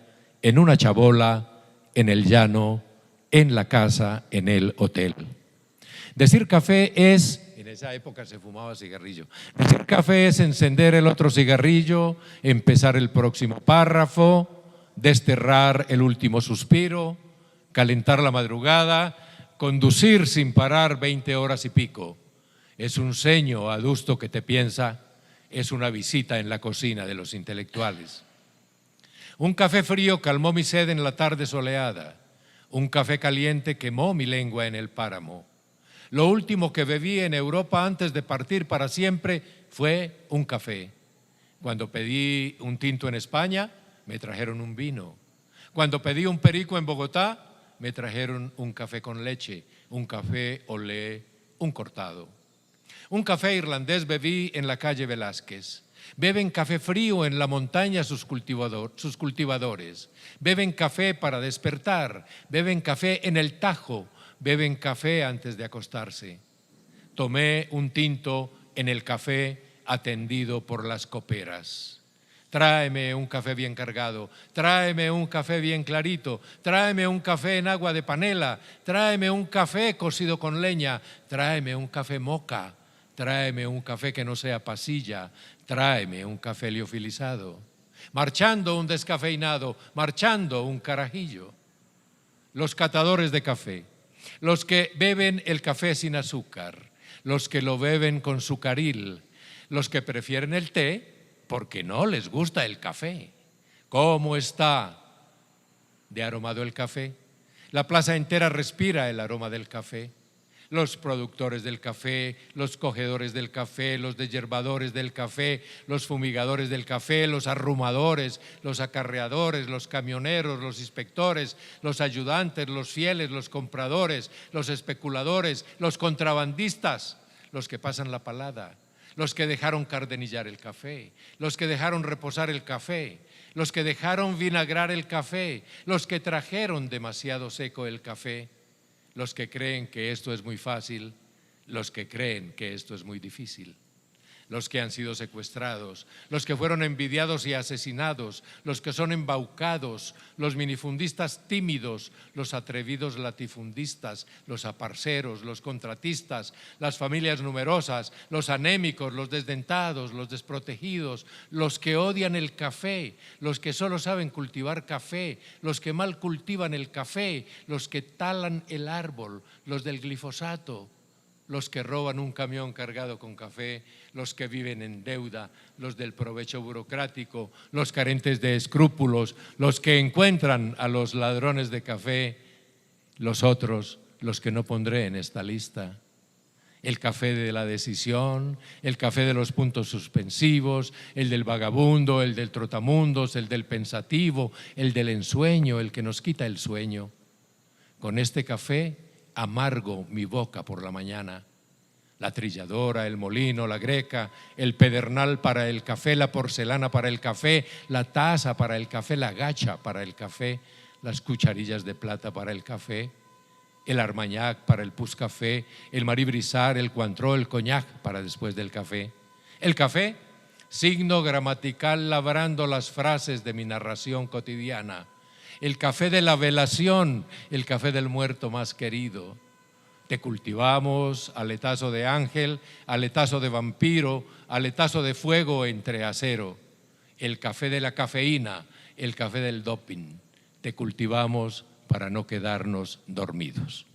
en una chabola, en el llano, en la casa, en el hotel. Decir café es, en esa época se fumaba cigarrillo, decir café es encender el otro cigarrillo, empezar el próximo párrafo, desterrar el último suspiro, calentar la madrugada, conducir sin parar 20 horas y pico. Es un ceño adusto que te piensa, es una visita en la cocina de los intelectuales. Un café frío calmó mi sed en la tarde soleada, un café caliente quemó mi lengua en el páramo. Lo último que bebí en Europa antes de partir para siempre fue un café. Cuando pedí un tinto en España, me trajeron un vino. Cuando pedí un perico en Bogotá, me trajeron un café con leche, un café olé, un cortado. Un café irlandés bebí en la calle Velázquez. Beben café frío en la montaña sus cultivadores. Beben café para despertar. Beben café en el Tajo. Beben café antes de acostarse. Tomé un tinto en el café atendido por las coperas. Tráeme un café bien cargado, tráeme un café bien clarito, tráeme un café en agua de panela, tráeme un café cocido con leña, tráeme un café moca, tráeme un café que no sea pasilla, tráeme un café liofilizado. Marchando un descafeinado, marchando un carajillo. Los catadores de café, los que beben el café sin azúcar, los que lo beben con sucaril, los que prefieren el té porque no les gusta el café. ¿Cómo está de aromado el café? La plaza entera respira el aroma del café. Los productores del café, los cogedores del café, los desyerbadores del café, los fumigadores del café, los arrumadores, los acarreadores, los camioneros, los inspectores, los ayudantes, los fieles, los compradores, los especuladores, los contrabandistas, los que pasan la palada, los que dejaron cardenillar el café, los que dejaron reposar el café, los que dejaron vinagrar el café, los que trajeron demasiado seco el café, los que creen que esto es muy fácil, los que creen que esto es muy difícil, los que han sido secuestrados, los que fueron envidiados y asesinados, los que son embaucados, los minifundistas tímidos, los atrevidos latifundistas, los aparceros, los contratistas, las familias numerosas, los anémicos, los desdentados, los desprotegidos, los que odian el café, los que solo saben cultivar café, los que mal cultivan el café, los que talan el árbol, los del glifosato, los que roban un camión cargado con café, los que viven en deuda, los del provecho burocrático, los carentes de escrúpulos, los que encuentran a los ladrones de café, los otros, los que no pondré en esta lista. El café de la decisión, el café de los puntos suspensivos, el del vagabundo, el del trotamundos, el del pensativo, el del ensueño, el que nos quita el sueño. Con este café amargo mi boca por la mañana. La trilladora, el molino, la greca, el pedernal para el café, la porcelana para el café, la taza para el café, la gacha para el café, las cucharillas de plata para el café, el armagnac para el puscafé, el maribrizar, el cointreau, el cognac para después del café. El café, signo gramatical labrando las frases de mi narración cotidiana. El café de la velación, el café del muerto más querido. Te cultivamos, aletazo de ángel, aletazo de vampiro, aletazo de fuego entre acero. El café de la cafeína, el café del doping. Te cultivamos para no quedarnos dormidos.